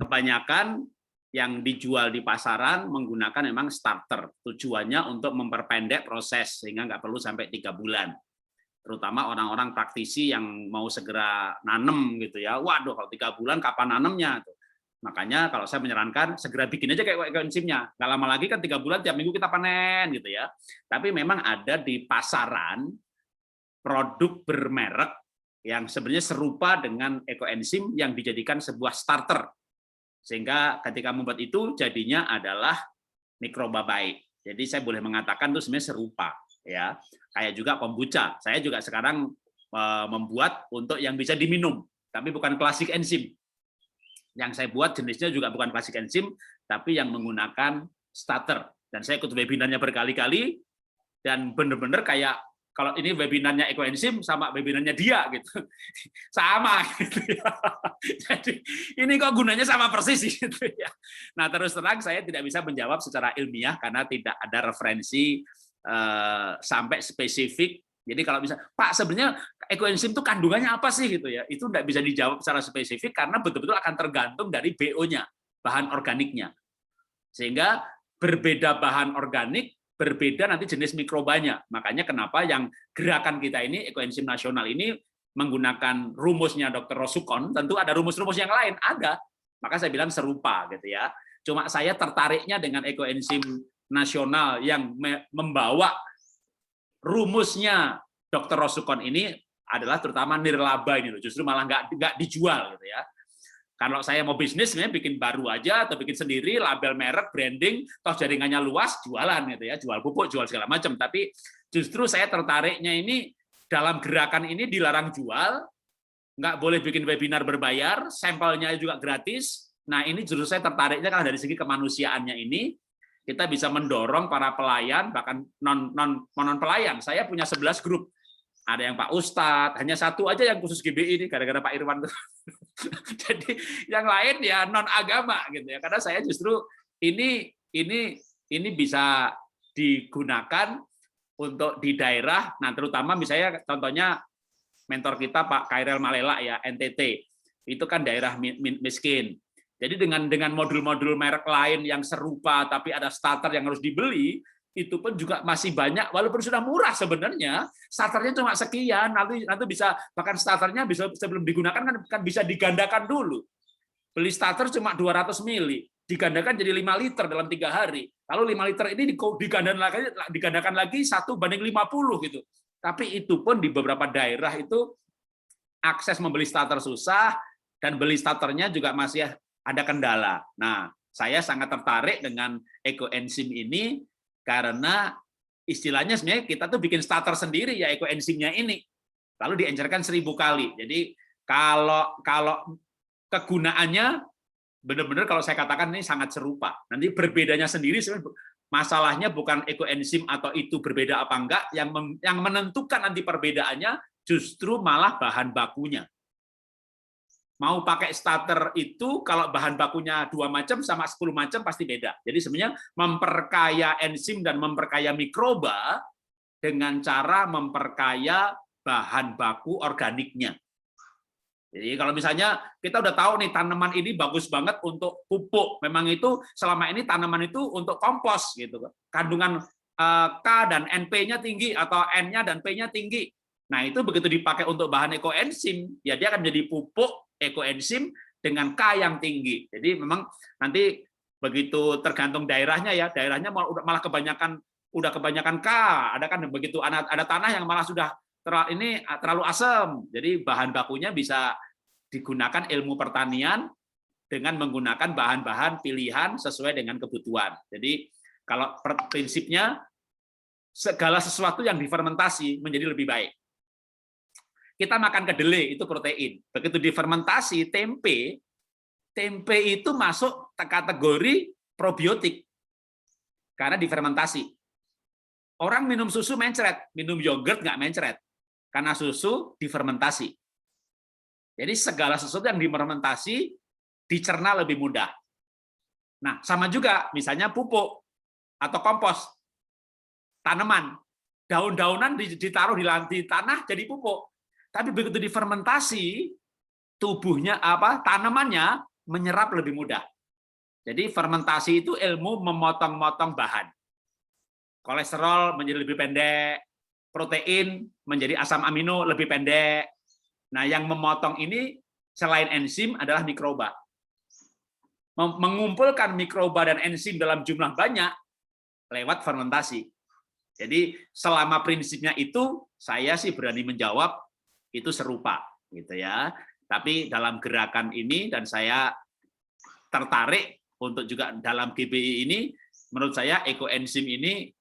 Kebanyakan yang dijual di pasaran menggunakan memang starter. Tujuannya untuk memperpendek proses sehingga nggak perlu sampai 3 bulan. Terutama orang-orang praktisi yang mau segera nanem gitu ya. Waduh, kalau 3 bulan kapan nanemnya? Makanya kalau saya menyarankan segera bikin aja kayak ekoenzimnya. Nggak lama lagi kan 3 bulan tiap minggu kita panen gitu ya. Tapi memang ada di pasaran produk bermerek yang sebenarnya serupa dengan ekoenzim yang dijadikan sebuah starter. Sehingga ketika membuat itu jadinya adalah mikroba baik. Jadi saya boleh mengatakan itu sebenarnya serupa ya. Kayak juga kombucha. Saya juga sekarang membuat untuk yang bisa diminum, tapi bukan klasik enzim. Yang saya buat jenisnya juga bukan klasik enzim, tapi yang menggunakan starter. Dan saya ikut webinarnya berkali-kali dan benar-benar kayak kalau ini webinarnya ekoenzim sama webinarnya dia gitu. Sama gitu ya. Jadi ini kok gunanya sama persis gitu ya. Nah, terus terang saya tidak bisa menjawab secara ilmiah karena tidak ada referensi sampai spesifik Jadi kalau bisa, Pak sebenarnya ekoenzim itu kandungannya apa sih gitu ya? Itu nggak bisa dijawab secara spesifik karena betul-betul akan tergantung dari BO-nya, bahan organiknya. Sehingga berbeda bahan organik, berbeda nanti jenis mikrobanya. Makanya kenapa yang gerakan kita ini, ekoenzim nasional ini menggunakan rumusnya Dr. Rosukon, tentu ada rumus-rumus yang lain, ada. Maka saya bilang serupa gitu ya. Cuma saya tertariknya dengan ekoenzim nasional yang membawa rumusnya Dr. Rosukon ini adalah terutama nirlaba ini loh, justru malah nggak dijual gitu ya. Kalau saya mau bisnis sebenarnya bikin baru aja atau bikin sendiri, label merek, branding, toh jaringannya luas, jualan gitu ya, jual pupuk, jual segala macam. Tapi justru saya tertariknya ini dalam gerakan ini dilarang jual, nggak boleh bikin webinar berbayar, sampelnya juga gratis. Nah ini justru saya tertariknya karena dari segi kemanusiaannya ini kita bisa mendorong para pelayan, bahkan non pelayan. Saya punya 11 grup. Ada yang Pak Ustadz, hanya satu aja yang khusus GBI ini, gara-gara Pak Irwan. Jadi yang lain ya non agama gitu ya. Karena saya justru ini bisa digunakan untuk di daerah. Nah terutama misalnya contohnya mentor kita Pak Kairel Malela ya, NTT. Itu kan daerah miskin. Jadi dengan modul-modul merek lain yang serupa tapi ada starter yang harus dibeli, itu pun juga masih banyak walaupun sudah murah sebenarnya, starternya cuma sekian, nanti bisa bahkan starternya bisa sebelum digunakan kan bisa digandakan dulu. Beli starter cuma 200 mili, digandakan jadi 5 liter dalam 3 hari. Lalu 5 liter ini digandakan lagi 1:50 gitu. Tapi itu pun di beberapa daerah itu akses membeli starter susah dan beli starternya juga masih ada kendala. Nah, saya sangat tertarik dengan ekoenzim ini karena istilahnya sebenarnya kita tuh bikin starter sendiri ya ekoenzimnya ini. Lalu diencerkan 1000 kali. Jadi kalau kegunaannya benar-benar kalau saya katakan ini sangat serupa. Nanti berbedanya sendiri sebenarnya masalahnya bukan ekoenzim atau itu berbeda apa enggak, yang menentukan nanti perbedaannya justru malah bahan bakunya. Mau pakai starter itu kalau bahan bakunya 2 macam sama 10 macam pasti beda. Jadi sebenarnya memperkaya enzim dan memperkaya mikroba dengan cara memperkaya bahan baku organiknya. Jadi kalau misalnya kita udah tahu nih tanaman ini bagus banget untuk pupuk, memang itu selama ini tanaman itu untuk kompos gitu. Kandungan K dan NP-nya tinggi atau N-nya dan P-nya tinggi. Nah, itu begitu dipakai untuk bahan ekoenzim, ya dia akan menjadi pupuk ekoenzim dengan K yang tinggi. Jadi memang nanti begitu tergantung daerahnya ya, daerahnya malah kebanyakan K, ada kan begitu ada tanah yang malah sudah terlalu asam. Jadi bahan bakunya bisa digunakan ilmu pertanian dengan menggunakan bahan-bahan pilihan sesuai dengan kebutuhan. Jadi kalau prinsipnya segala sesuatu yang difermentasi menjadi lebih baik. Kita makan kedelai itu protein. Begitu difermentasi tempe itu masuk kategori probiotik karena difermentasi. Orang minum susu mencret, minum yogurt nggak mencret karena susu difermentasi. Jadi segala sesuatu yang difermentasi dicerna lebih mudah. Nah, sama juga misalnya pupuk atau kompos tanaman, daun-daunan ditaruh di tanah jadi pupuk. Tapi begitu difermentasi, tubuhnya tanamannya menyerap lebih mudah. Jadi fermentasi itu ilmu memotong-motong bahan. Kolesterol menjadi lebih pendek, protein menjadi asam amino lebih pendek. Nah, yang memotong ini selain enzim adalah mikroba. Mengumpulkan mikroba dan enzim dalam jumlah banyak lewat fermentasi. Jadi selama prinsipnya itu, saya sih berani menjawab itu serupa gitu ya. Tapi dalam gerakan ini dan saya tertarik untuk juga dalam GBI ini, menurut saya ekoenzim ini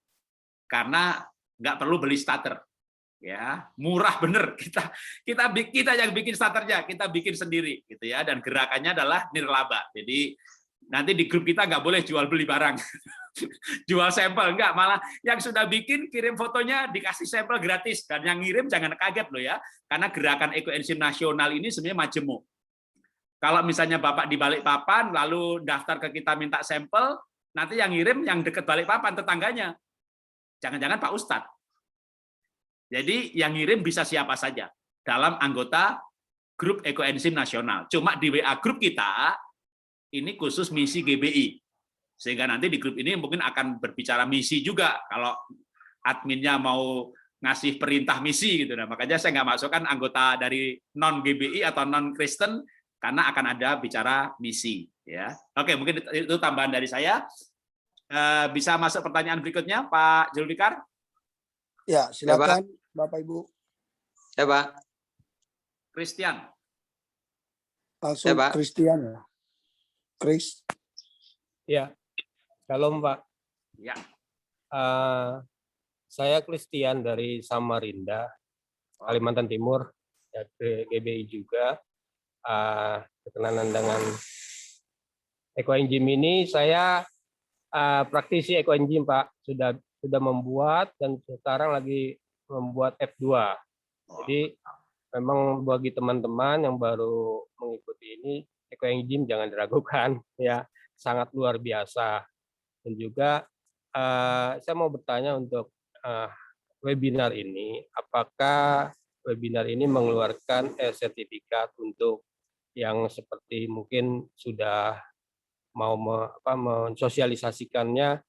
karena nggak perlu beli starter, ya murah bener kita yang bikin starternya, kita bikin sendiri gitu ya. Dan gerakannya adalah nirlaba. Jadi nanti di grup kita nggak boleh jual beli barang. Jual sampel enggak, malah yang sudah bikin kirim fotonya dikasih sampel gratis, dan yang ngirim jangan kaget loh ya, karena gerakan ekoenzim nasional ini sebenarnya majemuk. Kalau misalnya Bapak di Balikpapan lalu daftar ke kita minta sampel, nanti yang ngirim yang dekat Balikpapan tetangganya, jangan-jangan Pak Ustadz. Jadi yang ngirim bisa siapa saja dalam anggota grup ekoenzim nasional. Cuma di WA grup kita ini khusus misi GBI. Sehingga nanti di grup ini mungkin akan berbicara misi juga kalau adminnya mau ngasih perintah misi gitu. Nah, makanya saya nggak masukkan anggota dari non GBI atau non Kristen karena akan ada bicara misi. Ya, oke, mungkin itu tambahan dari saya. Bisa masuk pertanyaan berikutnya, Pak Zulfikar? Ya, silakan, Bapak Ibu. Ya, Pak. Christian. Langsung Pak. Christian ya. Chris. Ya, shalom Pak. Ya. Saya Christian dari Samarinda, Kalimantan Timur, ya, GBI juga. Berkenalan dengan ekoenzim ini, saya praktisi ekoenzim Pak, sudah membuat dan sekarang lagi membuat F2. Jadi memang bagi teman-teman yang baru mengikuti ini, ekoenzim jangan diragukan, ya sangat luar biasa. Dan juga saya mau bertanya untuk webinar ini, apakah webinar ini mengeluarkan sertifikat untuk yang seperti mungkin sudah mau mensosialisasikannya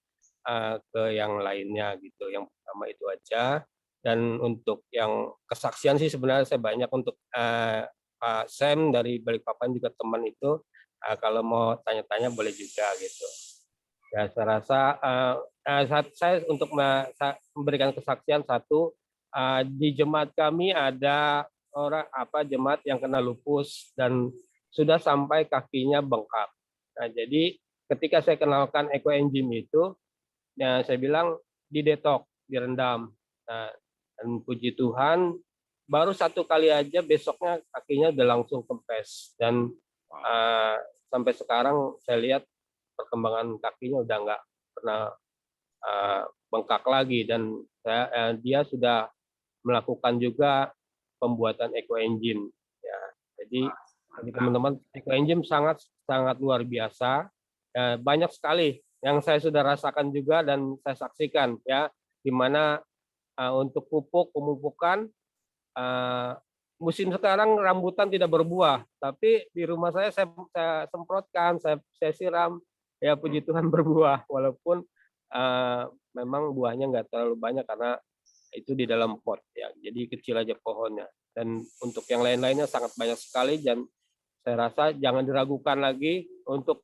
ke yang lainnya gitu. Yang pertama itu aja. Dan untuk yang kesaksian sih sebenarnya saya banyak untuk Pak Sam dari Balikpapan juga teman itu, kalau mau tanya-tanya boleh juga gitu. Ya saya rasa saya untuk memberikan kesaksian satu, di jemaat kami ada jemaat yang kena lupus dan sudah sampai kakinya bengkak. Nah, jadi ketika saya kenalkan ekoenzim itu, ya saya bilang didetok, direndam. Nah, dan puji Tuhan, baru 1 kali aja besoknya kakinya udah langsung kempes. Dan sampai sekarang saya lihat perkembangan kakinya udah nggak pernah bengkak lagi. Dan dia sudah melakukan juga pembuatan ekoenzim. Ya, jadi teman-teman, ekoenzim sangat luar biasa. Banyak sekali yang saya sudah rasakan juga dan saya saksikan, ya, di mana untuk pupuk pemupukan musim sekarang rambutan tidak berbuah, tapi di rumah saya semprotkan, saya siram, ya puji Tuhan berbuah, walaupun memang buahnya nggak terlalu banyak karena itu di dalam pot, ya, jadi kecil aja pohonnya. Dan untuk yang lain-lainnya sangat banyak sekali, dan saya rasa jangan diragukan lagi untuk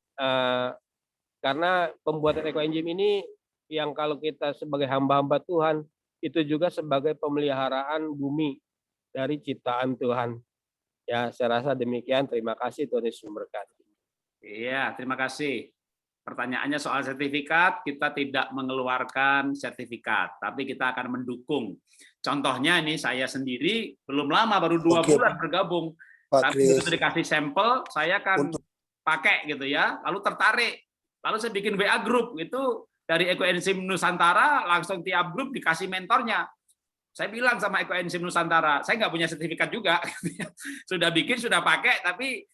karena pembuatan ekoenzim ini yang kalau kita sebagai hamba-hamba Tuhan itu juga sebagai pemeliharaan bumi dari ciptaan Tuhan. Ya, saya rasa demikian. Terima kasih, Tuhan Yesus memberkati. Iya, terima kasih. Pertanyaannya soal sertifikat, kita tidak mengeluarkan sertifikat, tapi kita akan mendukung. Contohnya ini saya sendiri belum lama, baru 2 bulan bergabung. Tapi begitu dikasih sampel, saya kan pakai gitu ya, lalu tertarik. Lalu saya bikin WA grup, itu dari Ekoenzim Nusantara, langsung tiap grup dikasih mentornya. Saya bilang sama Ekoenzim Nusantara, saya nggak punya sertifikat juga. Sudah bikin, sudah pakai, tapi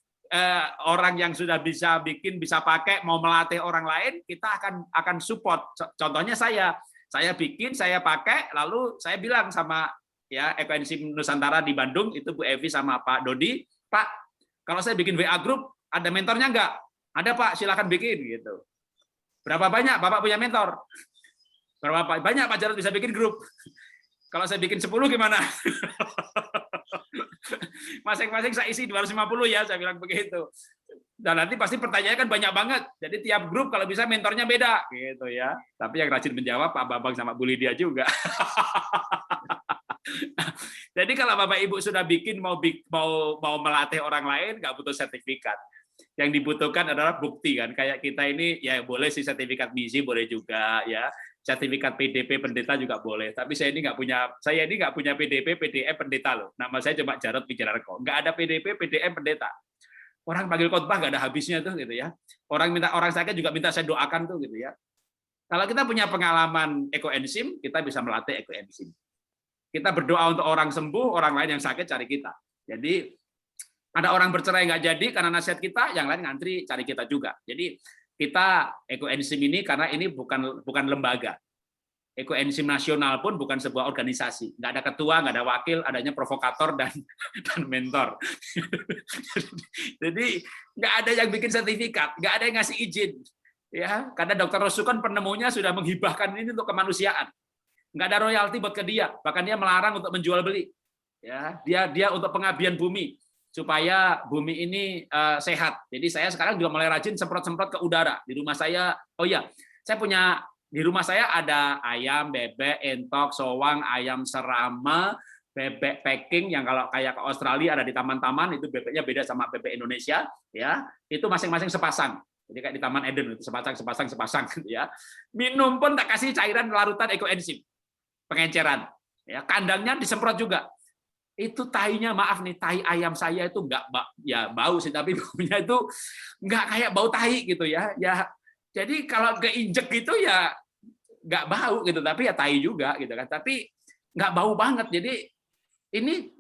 orang yang sudah bisa bikin, bisa pakai, mau melatih orang lain, kita akan support. Contohnya saya bikin, saya pakai, lalu saya bilang sama ya Ekoenzim Nusantara di Bandung, itu Bu Evi sama Pak Dodi, Pak, kalau saya bikin WA grup, ada mentornya nggak? Ada Pak, silakan bikin gitu. Berapa banyak Bapak punya mentor? Berapa banyak Pak Jarod bisa bikin grup? Kalau saya bikin 10 gimana? Masing-masing saya isi 250 ya, saya bilang begitu. Dan nanti pasti pertanyaannya kan banyak banget. Jadi tiap grup kalau bisa mentornya beda gitu ya. Tapi yang rajin menjawab Pak Bambang sama Bu Lydia juga. Jadi kalau Bapak Ibu sudah bikin mau melatih orang lain, nggak butuh sertifikat. Yang dibutuhkan adalah bukti kan. Kayak kita ini ya boleh sih sertifikat misi, boleh juga ya. Sertifikat PDP pendeta juga boleh. Tapi saya ini nggak punya PDP PDM pendeta loh. Nama saya cuma Jarod Wijanarko. Nggak ada PDP PDM pendeta. Orang panggil khotbah nggak ada habisnya tuh gitu ya. Orang sakit juga minta saya doakan tuh gitu ya. Kalau kita punya pengalaman ekoenzim, kita bisa melatih ekoenzim. Kita berdoa untuk orang sembuh, orang lain yang sakit cari kita. Jadi ada orang bercerai nggak jadi karena nasihat kita, yang lain ngantri cari kita juga. Jadi kita ekoenzim ini karena ini bukan lembaga. Ekoenzim nasional pun bukan sebuah organisasi, nggak ada ketua, nggak ada wakil, adanya provokator dan mentor. Jadi nggak ada yang bikin sertifikat, nggak ada yang ngasih izin, ya karena Dr. Rosukan penemunya sudah menghibahkan ini untuk kemanusiaan, nggak ada royalti buat ke dia, bahkan dia melarang untuk menjual beli, ya dia untuk pengabdian bumi supaya bumi ini sehat. Jadi saya sekarang juga mulai rajin semprot-semprot ke udara di rumah saya. Oh ya, saya punya di rumah saya ada ayam, bebek, entok, sowang, ayam serama, bebek packing yang kalau kayak ke Australia ada di taman-taman itu bebeknya beda sama bebek Indonesia, ya itu masing-masing sepasang. Jadi kayak di Taman Eden itu sepasang gitu ya. Minum pun tak kasih cairan larutan ekoenzim, pengenceran. Ya kandangnya disemprot juga. Itu tahinya maaf nih, tahi ayam saya itu enggak ya bau sih tapi baunya itu enggak kayak bau tahi gitu ya. Ya jadi kalau keinjek gitu ya nggak bau gitu, tapi ya tai juga gitu kan, tapi nggak bau banget. Jadi ini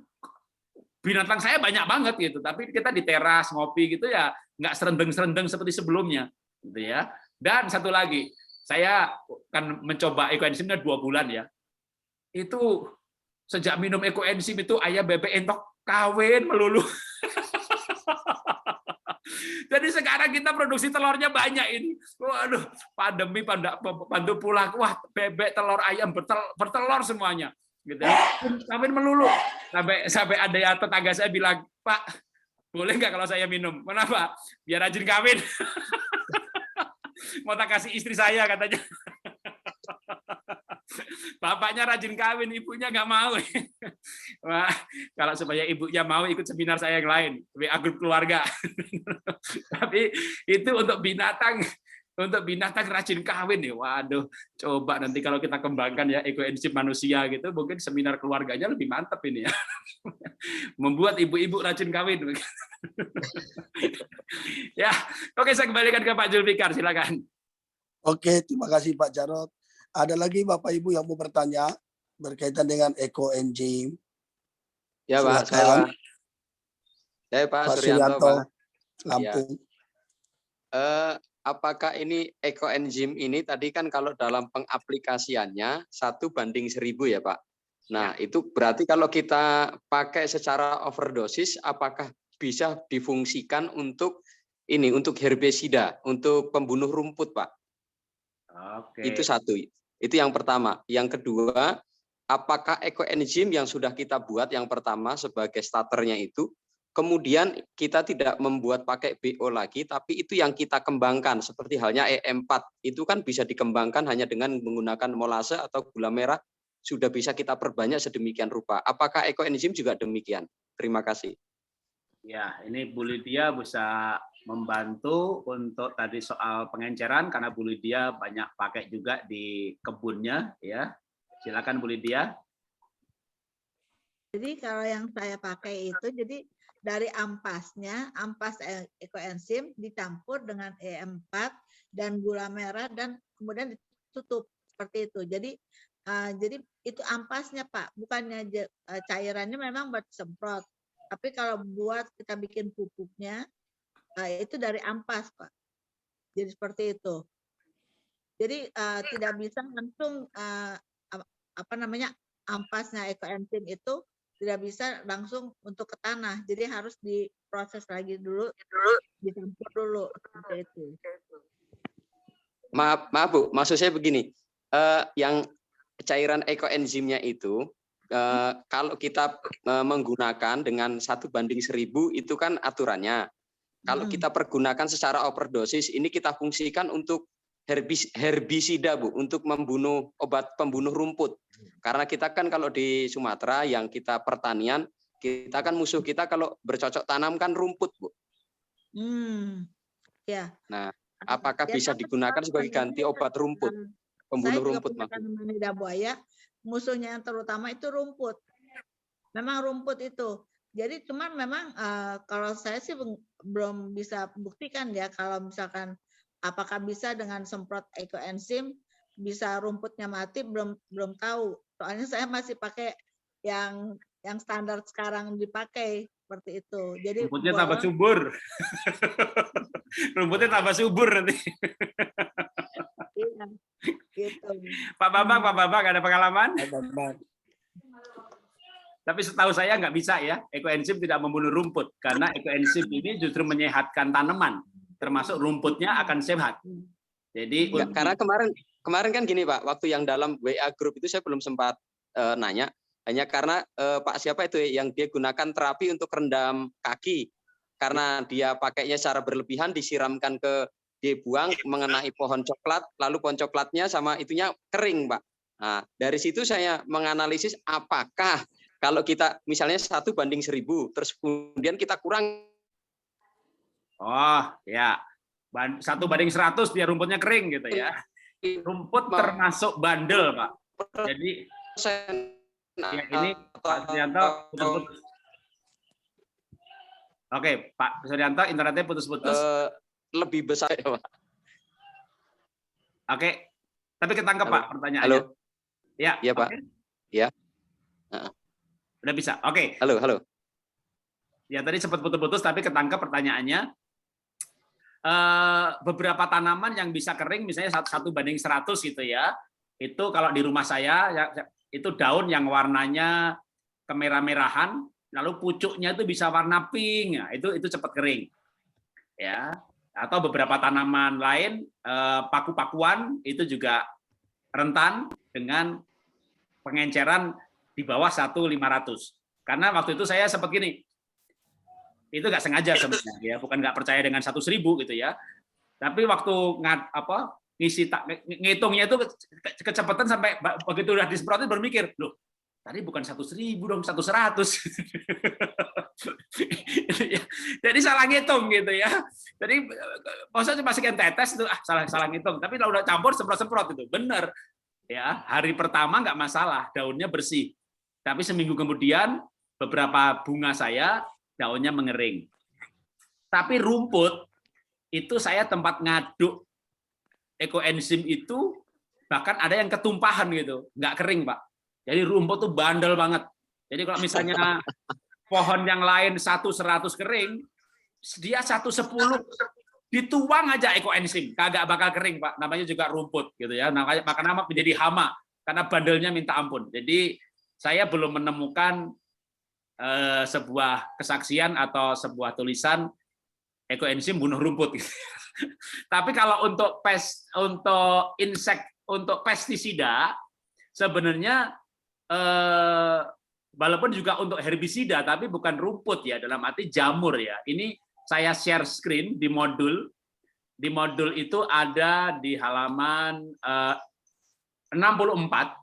binatang saya banyak banget gitu, tapi kita di teras ngopi gitu ya nggak serendeng-serendeng seperti sebelumnya gitu ya. Dan satu lagi, saya kan mencoba ekoenzimnya 2 bulan ya, itu sejak minum ekoenzim itu ayam, bebek, entok kawin melulu. Jadi sekarang kita produksi telurnya banyak ini. Waduh, pandemi pandu pulang, wah bebek, telur, ayam bertelur semuanya. Gitu. Kawin melulu. Sampai ada ya tetangga saya bilang, "Pak, boleh nggak kalau saya minum?" "Kenapa?" "Biar rajin kawin." Mau tak kasih istri saya katanya. Bapaknya rajin kawin, ibunya nggak mau. Wah, kalau supaya ibunya mau ikut seminar saya yang lain, WA grup keluarga. Tapi itu untuk binatang rajin kawin ya. Waduh, coba nanti kalau kita kembangkan ya ekoenzim manusia gitu, mungkin seminar keluarganya lebih mantap ini ya. Membuat ibu-ibu rajin kawin. Ya, oke saya kembalikan ke Pak Zulfikar, silakan. Oke, terima kasih Pak Jarod. Ada lagi Bapak Ibu yang mau bertanya berkaitan dengan ekoenzim? Ya Pak, saya Pak Suryanto, Pak. Lampung. Ya. Apakah ini ekoenzim ini tadi kan kalau dalam pengaplikasiannya 1:1000 ya Pak? Nah itu berarti kalau kita pakai secara overdosis, apakah bisa difungsikan untuk ini, untuk herbisida, untuk pembunuh rumput Pak? Oke. Itu satu. Itu yang pertama. Yang kedua, apakah ekoenzim yang sudah kita buat yang pertama sebagai starternya itu, kemudian kita tidak membuat pakai BO lagi, tapi itu yang kita kembangkan, seperti halnya E4, itu kan bisa dikembangkan hanya dengan menggunakan molase atau gula merah, sudah bisa kita perbanyak sedemikian rupa. Apakah ekoenzim juga demikian? Terima kasih. Ya, ini Bu Lydia bisa membantu untuk tadi soal pengenceran karena Bu Lydia banyak pakai juga di kebunnya ya. Silakan Bu Lydia. Jadi kalau yang saya pakai itu jadi dari ampasnya, ampas ekoenzim dicampur dengan E4 dan gula merah dan kemudian ditutup seperti itu. Jadi itu ampasnya Pak, bukannya cairannya memang buat semprot. Tapi kalau buat kita bikin pupuknya itu dari ampas Pak. Jadi seperti itu. Jadi tidak bisa langsung ampasnya ekoenzim itu tidak bisa langsung untuk ke tanah. Jadi harus diproses lagi dulu, dicampur dulu seperti itu. Maaf Bu, maksud saya begini. Yang cairan ekoenzimnya itu kalau kita menggunakan dengan 1:1000 itu kan aturannya. Kalau kita pergunakan secara overdosis, ini kita fungsikan untuk herbisida Bu, untuk membunuh obat pembunuh rumput. Karena kita kan kalau di Sumatera yang kita pertanian, kita kan musuh kita kalau bercocok tanam kan rumput Bu. Ya. Nah, apakah bisa digunakan sebagai ganti obat rumput, pembunuh rumput Mas? Lidah buaya, musuhnya yang terutama itu rumput. Memang rumput itu. Jadi cuman memang kalau saya sih belum bisa buktikan ya kalau misalkan apakah bisa dengan semprot ekoenzim bisa rumputnya mati, belum tahu. Soalnya saya masih pakai yang standar sekarang dipakai seperti itu. Jadi rumputnya tambah subur. Rumputnya tambah subur nanti. Iya, Gitu. Pak Bambang ada pengalaman? Pak Bambang. Tapi setahu saya nggak bisa ya, ekoenzim tidak membunuh rumput karena ekoenzim ini justru menyehatkan tanaman, termasuk rumputnya akan sehat. Jadi Enggak, karena kemarin kan gini Pak, waktu yang dalam WA group itu saya belum sempat nanya, hanya karena Pak siapa itu yang dia gunakan terapi untuk rendam kaki, karena dia pakainya secara berlebihan, disiramkan dibuang mengenai pohon coklat, lalu pohon coklatnya sama itunya kering Pak. Nah, dari situ saya menganalisis apakah kalau kita misalnya 1:1000, terus kemudian kita kurang. Oh ya, 1:100 biar rumputnya kering gitu ya. Rumput termasuk bandel Pak. Jadi ya ini Pak Suryanto putus-putus. Oke, Pak Suryanto internetnya putus-putus. Lebih besar ya Pak. Oke, tapi ketangkep Pak pertanyaannya. Halo. Ya, iya Pak. Okay. Ya. Udah bisa. Oke. Halo. Ya tadi sempat putus-putus tapi ketangkep pertanyaannya. Beberapa tanaman yang bisa kering misalnya 1:100 gitu ya. Itu kalau di rumah saya itu daun yang warnanya kemerah-merahan, lalu pucuknya itu bisa warna pink. Ya, itu cepat kering. Ya. Atau beberapa tanaman lain paku-pakuan itu juga rentan dengan pengenceran di bawah 1:500. Karena waktu itu saya sempat gini, itu nggak sengaja sebenarnya, ya bukan nggak percaya dengan 1.000 gitu ya. Tapi waktu ngitungnya itu kecepatan sampai begitu udah disemprotin berpikir, loh tadi bukan 1.000 dong, 1.100. Jadi salah ngitung gitu ya. Jadi maksudnya cuma sekian tetes itu salah ngitung. Tapi kalau udah campur semprot itu bener. Ya, hari pertama nggak masalah, daunnya bersih. Tapi seminggu kemudian beberapa bunga saya daunnya mengering. Tapi rumput itu saya tempat ngaduk ekoenzim itu bahkan ada yang ketumpahan gitu, nggak kering Pak. Jadi rumput tuh bandel banget. Jadi kalau misalnya pohon yang lain 1:100 kering, dia 1:10 dituang aja ekoenzim, kagak bakal kering Pak. Namanya juga rumput gitu ya. Maka nama menjadi hama karena bandelnya minta ampun. Jadi saya belum menemukan sebuah kesaksian atau sebuah tulisan ekoenzim bunuh rumput. Tapi kalau untuk pestisida sebenarnya walaupun juga untuk herbisida tapi bukan rumput ya, dalam arti jamur ya. Ini saya share screen di modul. Di modul itu ada di halaman 64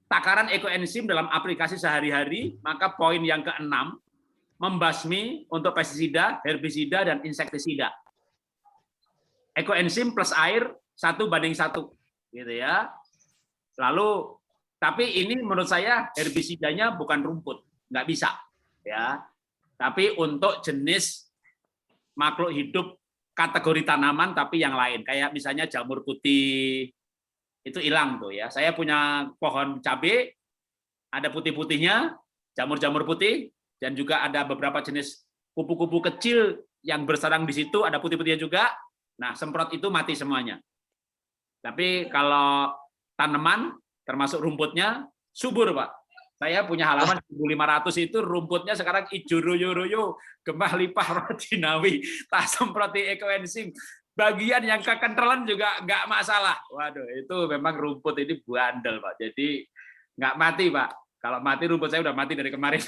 takaran ekoenzim dalam aplikasi sehari-hari, maka poin yang ke-6 membasmi untuk pestisida, herbisida dan insektisida. Ekoenzim plus air 1:1 gitu ya. Lalu tapi ini menurut saya herbisidanya bukan rumput, nggak bisa ya. Tapi untuk jenis makhluk hidup kategori tanaman tapi yang lain kayak misalnya jamur putih itu hilang tuh ya. Saya punya pohon cabai ada putih-putihnya, jamur-jamur putih dan juga ada beberapa jenis kupu-kupu kecil yang bersarang di situ ada putih-putihnya juga. Nah, semprot itu mati semuanya. Tapi kalau tanaman termasuk rumputnya subur, Pak. Saya punya halaman 1.500 itu rumputnya sekarang hijau royo-royo, gembah lipah rodinawi, tak semproti ekoenzim. Bagian yang kekentelan juga nggak masalah. Waduh, itu memang rumput ini bandel, Pak. Jadi nggak mati, Pak. Kalau mati rumput saya udah mati dari kemarin.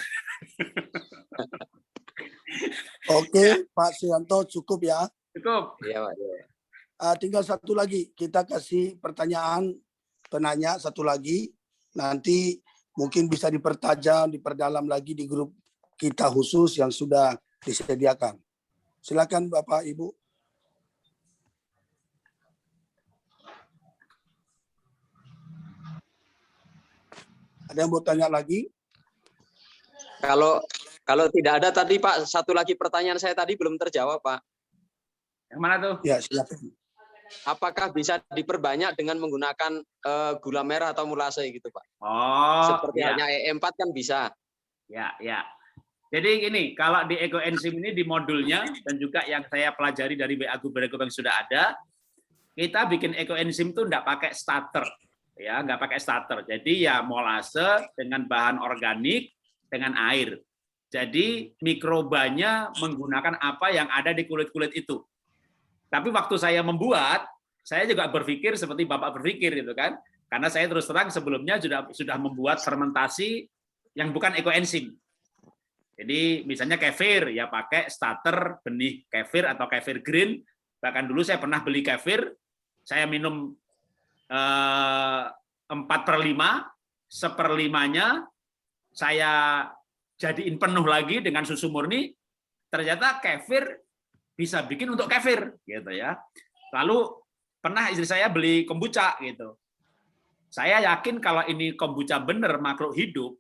Oke, Pak Suryanto cukup ya. Cukup. Iya, Pak. Tinggal satu lagi, kita kasih pertanyaan penanya satu lagi. Nanti mungkin bisa diperdalam lagi di grup kita khusus yang sudah disediakan. Silakan Bapak Ibu. Ada yang mau tanya lagi? Kalau tidak ada tadi Pak, satu lagi pertanyaan saya tadi belum terjawab Pak. Yang mana tuh? Ya, silakan. Apakah bisa diperbanyak dengan menggunakan gula merah atau mulase gitu Pak? Oh, seperti halnya E4 kan bisa. Ya, ya. Jadi gini, kalau di ekoenzim ini di modulnya dan juga yang saya pelajari dari WA group yang sudah ada, kita bikin ekoenzim tuh nggak pakai starter, ya nggak pakai starter. Jadi ya molase dengan bahan organik dengan air. Jadi mikrobanya menggunakan apa yang ada di kulit-kulit itu. Tapi waktu saya membuat, saya juga berpikir seperti Bapak berpikir gitu kan. Karena saya terus terang sebelumnya sudah membuat fermentasi yang bukan ekoenzim. Jadi misalnya kefir ya pakai starter benih kefir atau kefir green. Bahkan dulu saya pernah beli kefir, saya minum 4/5, 1/5-nya saya jadiin penuh lagi dengan susu murni. Ternyata kefir bisa bikin untuk kefir gitu ya. Lalu pernah istri saya beli kombucha gitu. Saya yakin kalau ini kombucha bener makhluk hidup,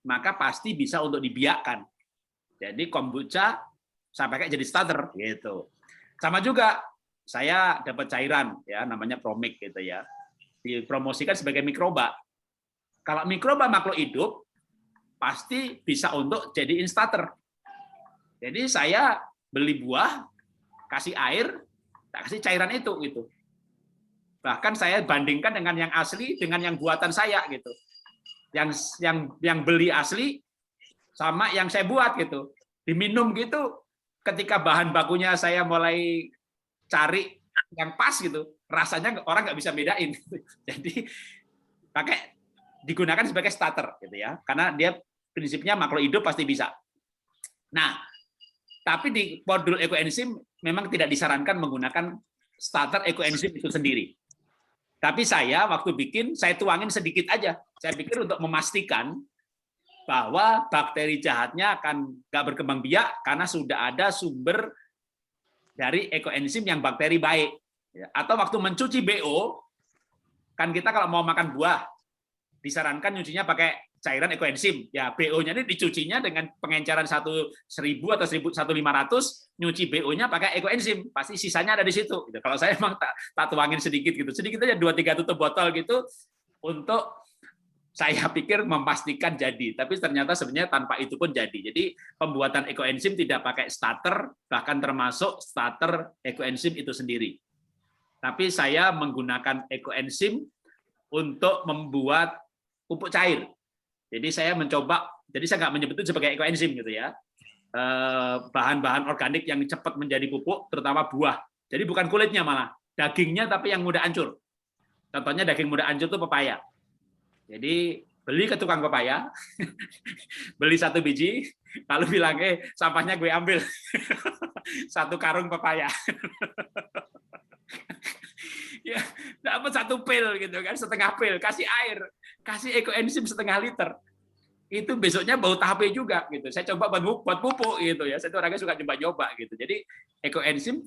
maka pasti bisa untuk dibiakkan. Jadi kombucha saya pakai jadi starter gitu. Sama juga saya dapat cairan ya namanya Promik gitu ya. Dipromosikan sebagai mikroba. Kalau mikroba makhluk hidup pasti bisa untuk jadiin starter. Jadi saya beli buah, kasih air, kasih cairan itu gitu. Bahkan saya bandingkan dengan yang asli dengan yang buatan saya gitu. Yang beli asli sama yang saya buat gitu. Diminum gitu, ketika bahan bakunya saya mulai cari yang pas gitu, rasanya orang nggak bisa bedain. Jadi digunakan sebagai starter gitu ya, karena dia prinsipnya makhluk hidup pasti bisa. Nah, tapi di modul ekoenzim memang tidak disarankan menggunakan starter ekoenzim itu sendiri. Tapi saya waktu bikin, saya tuangin sedikit aja. Saya pikir untuk memastikan bahwa bakteri jahatnya akan nggak berkembang biak karena sudah ada sumber dari ekoenzim yang bakteri baik. Atau waktu mencuci BO, kan kita kalau mau makan buah, disarankan nyucinya pakai cairan ekoenzim. Ya, BO-nya ini dicucinya dengan pengenceran 1.000 atau 1.500, nyuci BO-nya pakai ekoenzim. Pasti sisanya ada di situ. Kalau saya emang tak tuangin sedikit gitu. Sedikit aja 2-3 tutup botol gitu untuk saya pikir memastikan jadi. Tapi ternyata sebenarnya tanpa itu pun jadi. Jadi pembuatan ekoenzim tidak pakai starter, bahkan termasuk starter ekoenzim itu sendiri. Tapi saya menggunakan ekoenzim untuk membuat pupuk cair. Jadi saya mencoba, jadi saya nggak menyebut itu sebagai ekoenzim gitu ya. Bahan-bahan organik yang cepat menjadi pupuk, terutama buah. Jadi bukan kulitnya malah, dagingnya tapi yang mudah hancur. Contohnya daging mudah hancur itu pepaya. Jadi beli ke tukang pepaya, beli 1 biji, lalu bilang, sampahnya gue ambil. 1 karung pepaya. Ya, dapat 1 pil gitu kan, setengah pil, kasih air, kasih ekoenzim setengah liter. Itu besoknya bau tape juga gitu. Saya coba buat pupuk gitu ya. Saya itu orangnya suka coba-coba gitu. Jadi ekoenzim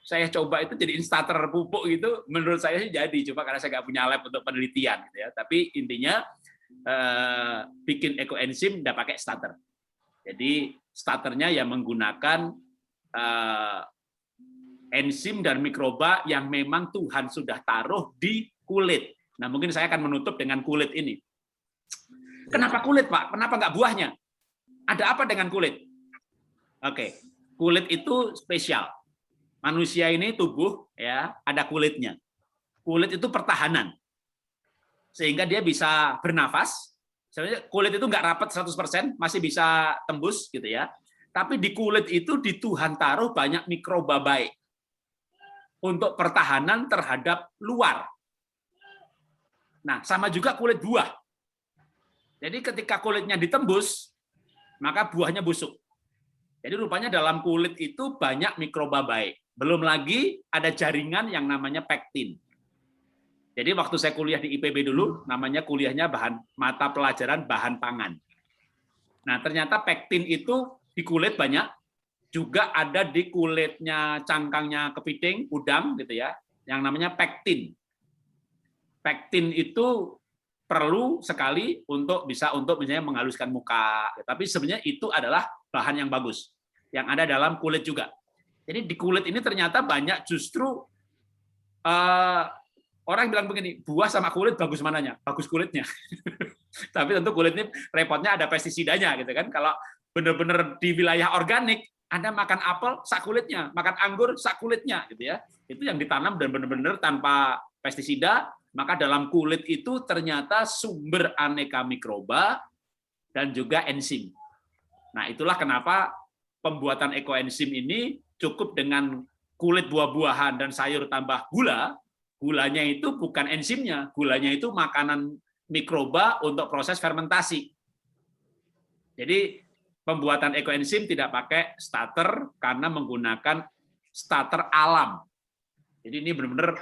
saya coba itu jadi starter pupuk gitu. Menurut saya sih jadi, cuma karena saya nggak punya lab untuk penelitian gitu ya. Tapi intinya bikin ekoenzim nggak pakai starter. Jadi starternya ya menggunakan enzim dan mikroba yang memang Tuhan sudah taruh di kulit. Nah, mungkin saya akan menutup dengan kulit ini. Kenapa kulit, Pak? Kenapa nggak buahnya? Ada apa dengan kulit? Oke, kulit itu spesial. Manusia ini tubuh ya, ada kulitnya. Kulit itu pertahanan. Sehingga dia bisa bernafas. Sebenarnya kulit itu nggak rapat 100%, masih bisa tembus gitu ya. Tapi di kulit itu di Tuhan taruh banyak mikroba baik. Untuk pertahanan terhadap luar. Nah, sama juga kulit buah. Jadi ketika kulitnya ditembus, maka buahnya busuk. Jadi rupanya dalam kulit itu banyak mikroba baik. Belum lagi ada jaringan yang namanya pektin. Jadi waktu saya kuliah di IPB dulu, namanya kuliahnya mata pelajaran bahan pangan. Nah, ternyata pektin itu di kulit banyak, juga ada di kulitnya cangkangnya kepiting, udang gitu ya, yang namanya pektin. Pektin itu perlu sekali untuk misalnya menghaluskan muka. Tapi sebenarnya itu adalah bahan yang bagus yang ada dalam kulit juga. Jadi di kulit ini ternyata banyak justru orang bilang begini, buah sama kulit bagus mananya? Bagus kulitnya. Tapi tentu kulit ini repotnya ada pestisidanya gitu kan. Kalau benar-benar di wilayah organik Anda makan apel sak kulitnya, makan anggur sak kulitnya gitu ya. Itu yang ditanam dan benar-benar tanpa pestisida, maka dalam kulit itu ternyata sumber aneka mikroba dan juga enzim. Nah, itulah kenapa pembuatan ekoenzim ini cukup dengan kulit buah-buahan dan sayur tambah gula. Gulanya itu bukan enzimnya, gulanya itu makanan mikroba untuk proses fermentasi. Jadi pembuatan ekoenzim tidak pakai starter karena menggunakan starter alam. Jadi ini benar-benar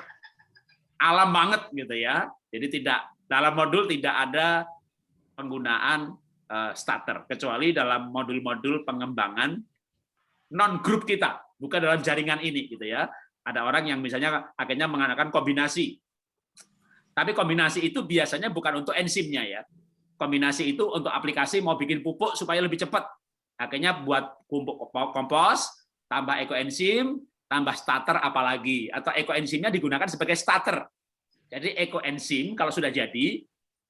alam banget gitu ya. Jadi tidak dalam modul tidak ada penggunaan starter kecuali dalam modul-modul pengembangan non grup kita, bukan dalam jaringan ini gitu ya. Ada orang yang misalnya akhirnya menggunakan kombinasi. Tapi kombinasi itu biasanya bukan untuk enzimnya ya. Kombinasi itu untuk aplikasi mau bikin pupuk supaya lebih cepat. Akhirnya buat pupuk kompos, tambah ekoenzim, tambah starter apalagi. Atau ekoenzimnya digunakan sebagai starter. Jadi ekoenzim kalau sudah jadi,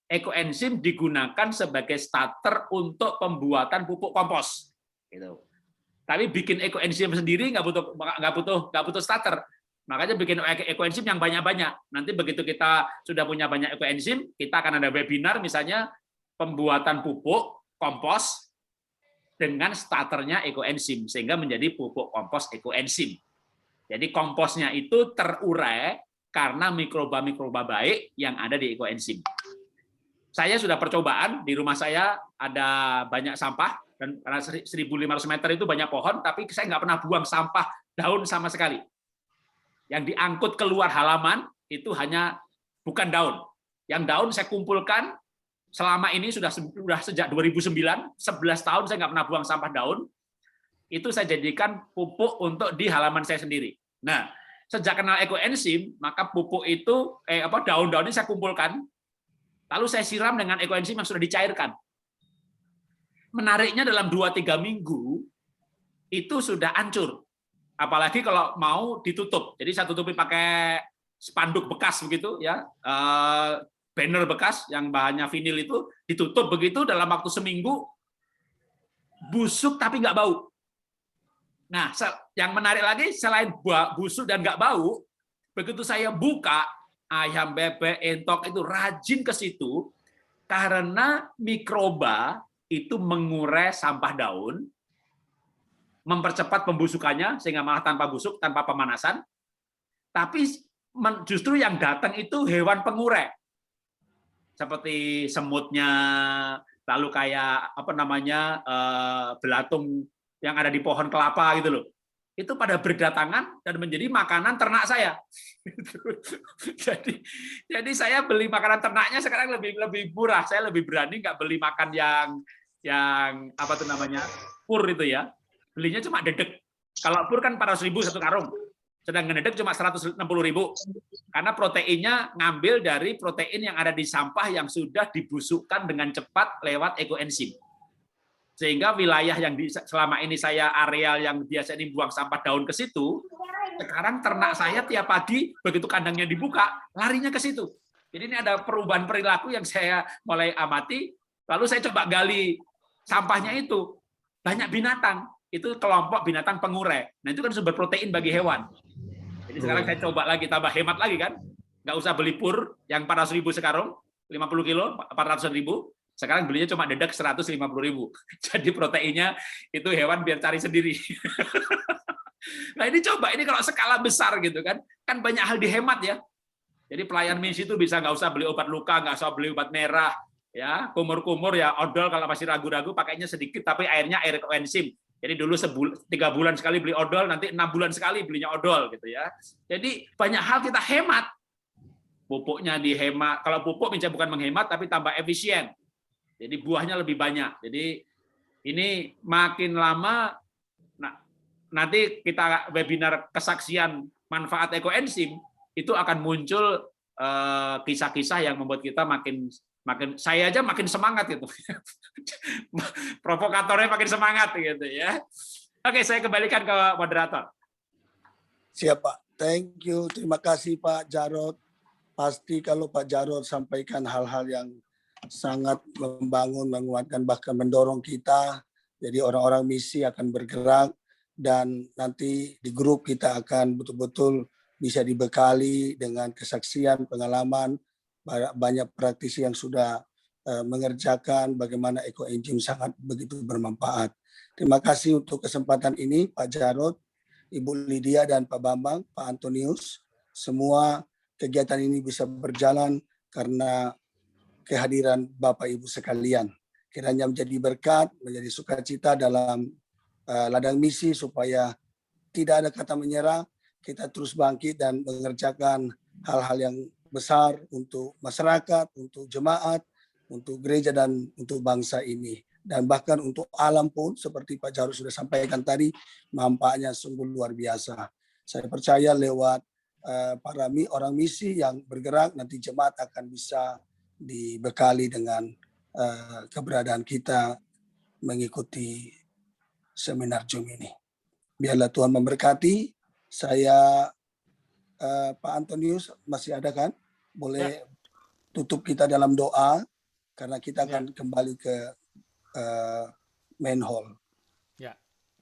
ekoenzim digunakan sebagai starter untuk pembuatan pupuk kompos. Gitu. Tapi bikin ekoenzim sendiri nggak butuh starter. Makanya bikin ekoenzim yang banyak-banyak. Nanti begitu kita sudah punya banyak ekoenzim, kita akan ada webinar misalnya pembuatan pupuk kompos dengan starternya ekoenzim sehingga menjadi pupuk kompos ekoenzim. Jadi komposnya itu terurai karena mikroba-mikroba baik yang ada di ekoenzim. Saya sudah percobaan di rumah saya ada banyak sampah dan karena 1.500 meter itu banyak pohon, tapi saya nggak pernah buang sampah daun sama sekali. Yang diangkut keluar halaman itu hanya bukan daun. Yang daun saya kumpulkan selama ini sudah sejak 2009, 11 tahun saya nggak pernah buang sampah daun. Itu saya jadikan pupuk untuk di halaman saya sendiri. Nah, sejak kenal ekoenzim, maka pupuk itu daun-daun ini saya kumpulkan. Lalu saya siram dengan ekoenzim yang sudah dicairkan. Menariknya dalam 2-3 minggu itu sudah hancur. Apalagi kalau mau ditutup. Jadi saya tutupi pakai spanduk bekas begitu ya. Banner bekas yang bahannya vinil itu ditutup begitu dalam waktu seminggu busuk tapi nggak bau. Nah, yang menarik lagi selain busuk dan nggak bau, begitu saya buka ayam, bebek, entok itu rajin ke situ karena mikroba itu mengurai sampah daun, mempercepat pembusukannya sehingga malah tanpa busuk, tanpa pemanasan. Tapi justru yang datang itu hewan pengurai. Seperti semutnya, lalu kayak belatung yang ada di pohon kelapa gitu loh. Itu pada berdatangan dan menjadi makanan ternak saya. Jadi saya beli makanan ternaknya sekarang lebih murah. Saya lebih berani nggak beli makan yang pur itu ya. Belinya cuma dedek. Kalau pur kan 400.000 satu karung. Sedangkan dedek cuma 160.000. Karena proteinnya ngambil dari protein yang ada di sampah yang sudah dibusukkan dengan cepat lewat ekoenzim. Sehingga wilayah yang selama ini saya areal yang biasa ini buang sampah daun ke situ, sekarang ternak saya tiap pagi begitu kandangnya dibuka, larinya ke situ. Jadi ini ada perubahan perilaku yang saya mulai amati, lalu saya coba gali sampahnya itu. Banyak binatang, itu kelompok binatang pengurai. Nah itu kan sumber protein bagi hewan. Jadi sekarang saya coba lagi, tambah hemat lagi kan. Nggak usah beli pur yang 400.000 sekarang, 50 kilo, 400.000. Sekarang belinya cuma dedek 150.000. Jadi proteinnya itu hewan biar cari sendiri. Nah ini coba, ini kalau skala besar gitu kan banyak hal dihemat ya. Jadi pelayan misi itu bisa nggak usah beli obat luka, nggak usah beli obat merah, ya kumur-kumur ya odol kalau masih ragu-ragu pakainya sedikit tapi airnya air ekoenzim. Jadi dulu 3 bulan sekali beli odol, nanti 6 bulan sekali belinya odol gitu ya. Jadi banyak hal kita hemat. Pupuknya dihemat. Kalau pupuk misalnya bukan menghemat tapi tambah efisien. Jadi buahnya lebih banyak. Jadi ini makin lama nanti kita webinar kesaksian manfaat ekoenzim itu akan muncul kisah-kisah yang membuat kita makin saya aja makin semangat gitu. Provokatornya makin semangat gitu ya. Oke, saya kembalikan ke moderator. Siap Pak. Thank you. Terima kasih Pak Jarod. Pasti kalau Pak Jarod sampaikan hal-hal yang sangat membangun, menguatkan, bahkan mendorong kita. Jadi orang-orang misi akan bergerak dan nanti di grup kita akan betul-betul bisa dibekali dengan kesaksian, pengalaman, banyak praktisi yang sudah mengerjakan bagaimana ekoenzim sangat begitu bermanfaat. Terima kasih untuk kesempatan ini Pak Jarod, Ibu Lydia dan Pak Bambang, Pak Antonius. Semua kegiatan ini bisa berjalan karena kehadiran Bapak Ibu sekalian. Kiranya menjadi berkat, menjadi sukacita dalam ladang misi supaya tidak ada kata menyerah, kita terus bangkit dan mengerjakan hal-hal yang besar untuk masyarakat, untuk jemaat, untuk gereja dan untuk bangsa ini. Dan bahkan untuk alam pun seperti Pak Jarod sudah sampaikan tadi, manfaatnya sungguh luar biasa. Saya percaya lewat para orang misi yang bergerak, nanti jemaat akan bisa dibekali dengan keberadaan kita mengikuti seminar Zoom ini. Biarlah Tuhan memberkati. Saya Pak Antonius masih ada kan? Boleh tutup kita dalam doa karena kita akan kembali ke main hall. Ya,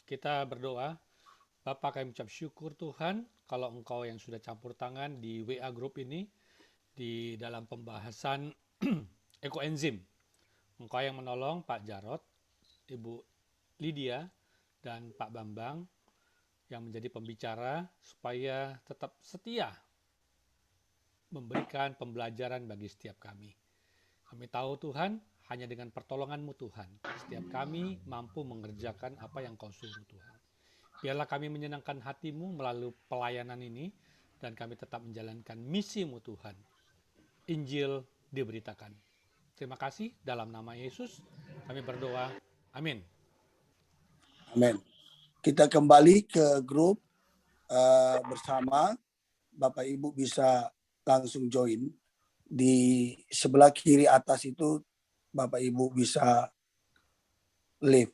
kita berdoa. Bapak, kami ucap syukur Tuhan kalau Engkau yang sudah campur tangan di WA Group ini di dalam pembahasan ekoenzim. Engkau yang menolong Pak Jarod, Ibu Lydia, dan Pak Bambang yang menjadi pembicara supaya tetap setia memberikan pembelajaran bagi setiap kami. Kami tahu Tuhan, hanya dengan pertolongan-Mu Tuhan, setiap kami mampu mengerjakan apa yang Kau suruh Tuhan. Biarlah kami menyenangkan hati-Mu melalui pelayanan ini, dan kami tetap menjalankan misi-Mu Tuhan. Injil diberitakan. Terima kasih, dalam nama Yesus kami berdoa. Amin. Amin. Kita kembali ke grup bersama. Bapak Ibu bisa langsung join. Di sebelah kiri atas itu Bapak Ibu bisa live.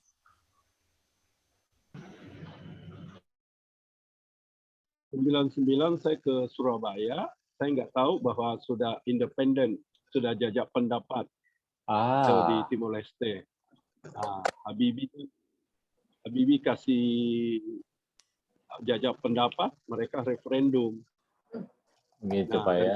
Saya ke Surabaya. Saya nggak tahu bahwa sudah independen, sudah jajak pendapat di Timor Leste. Habibie kasih jajak pendapat, mereka referendum. Gitu Pak ya.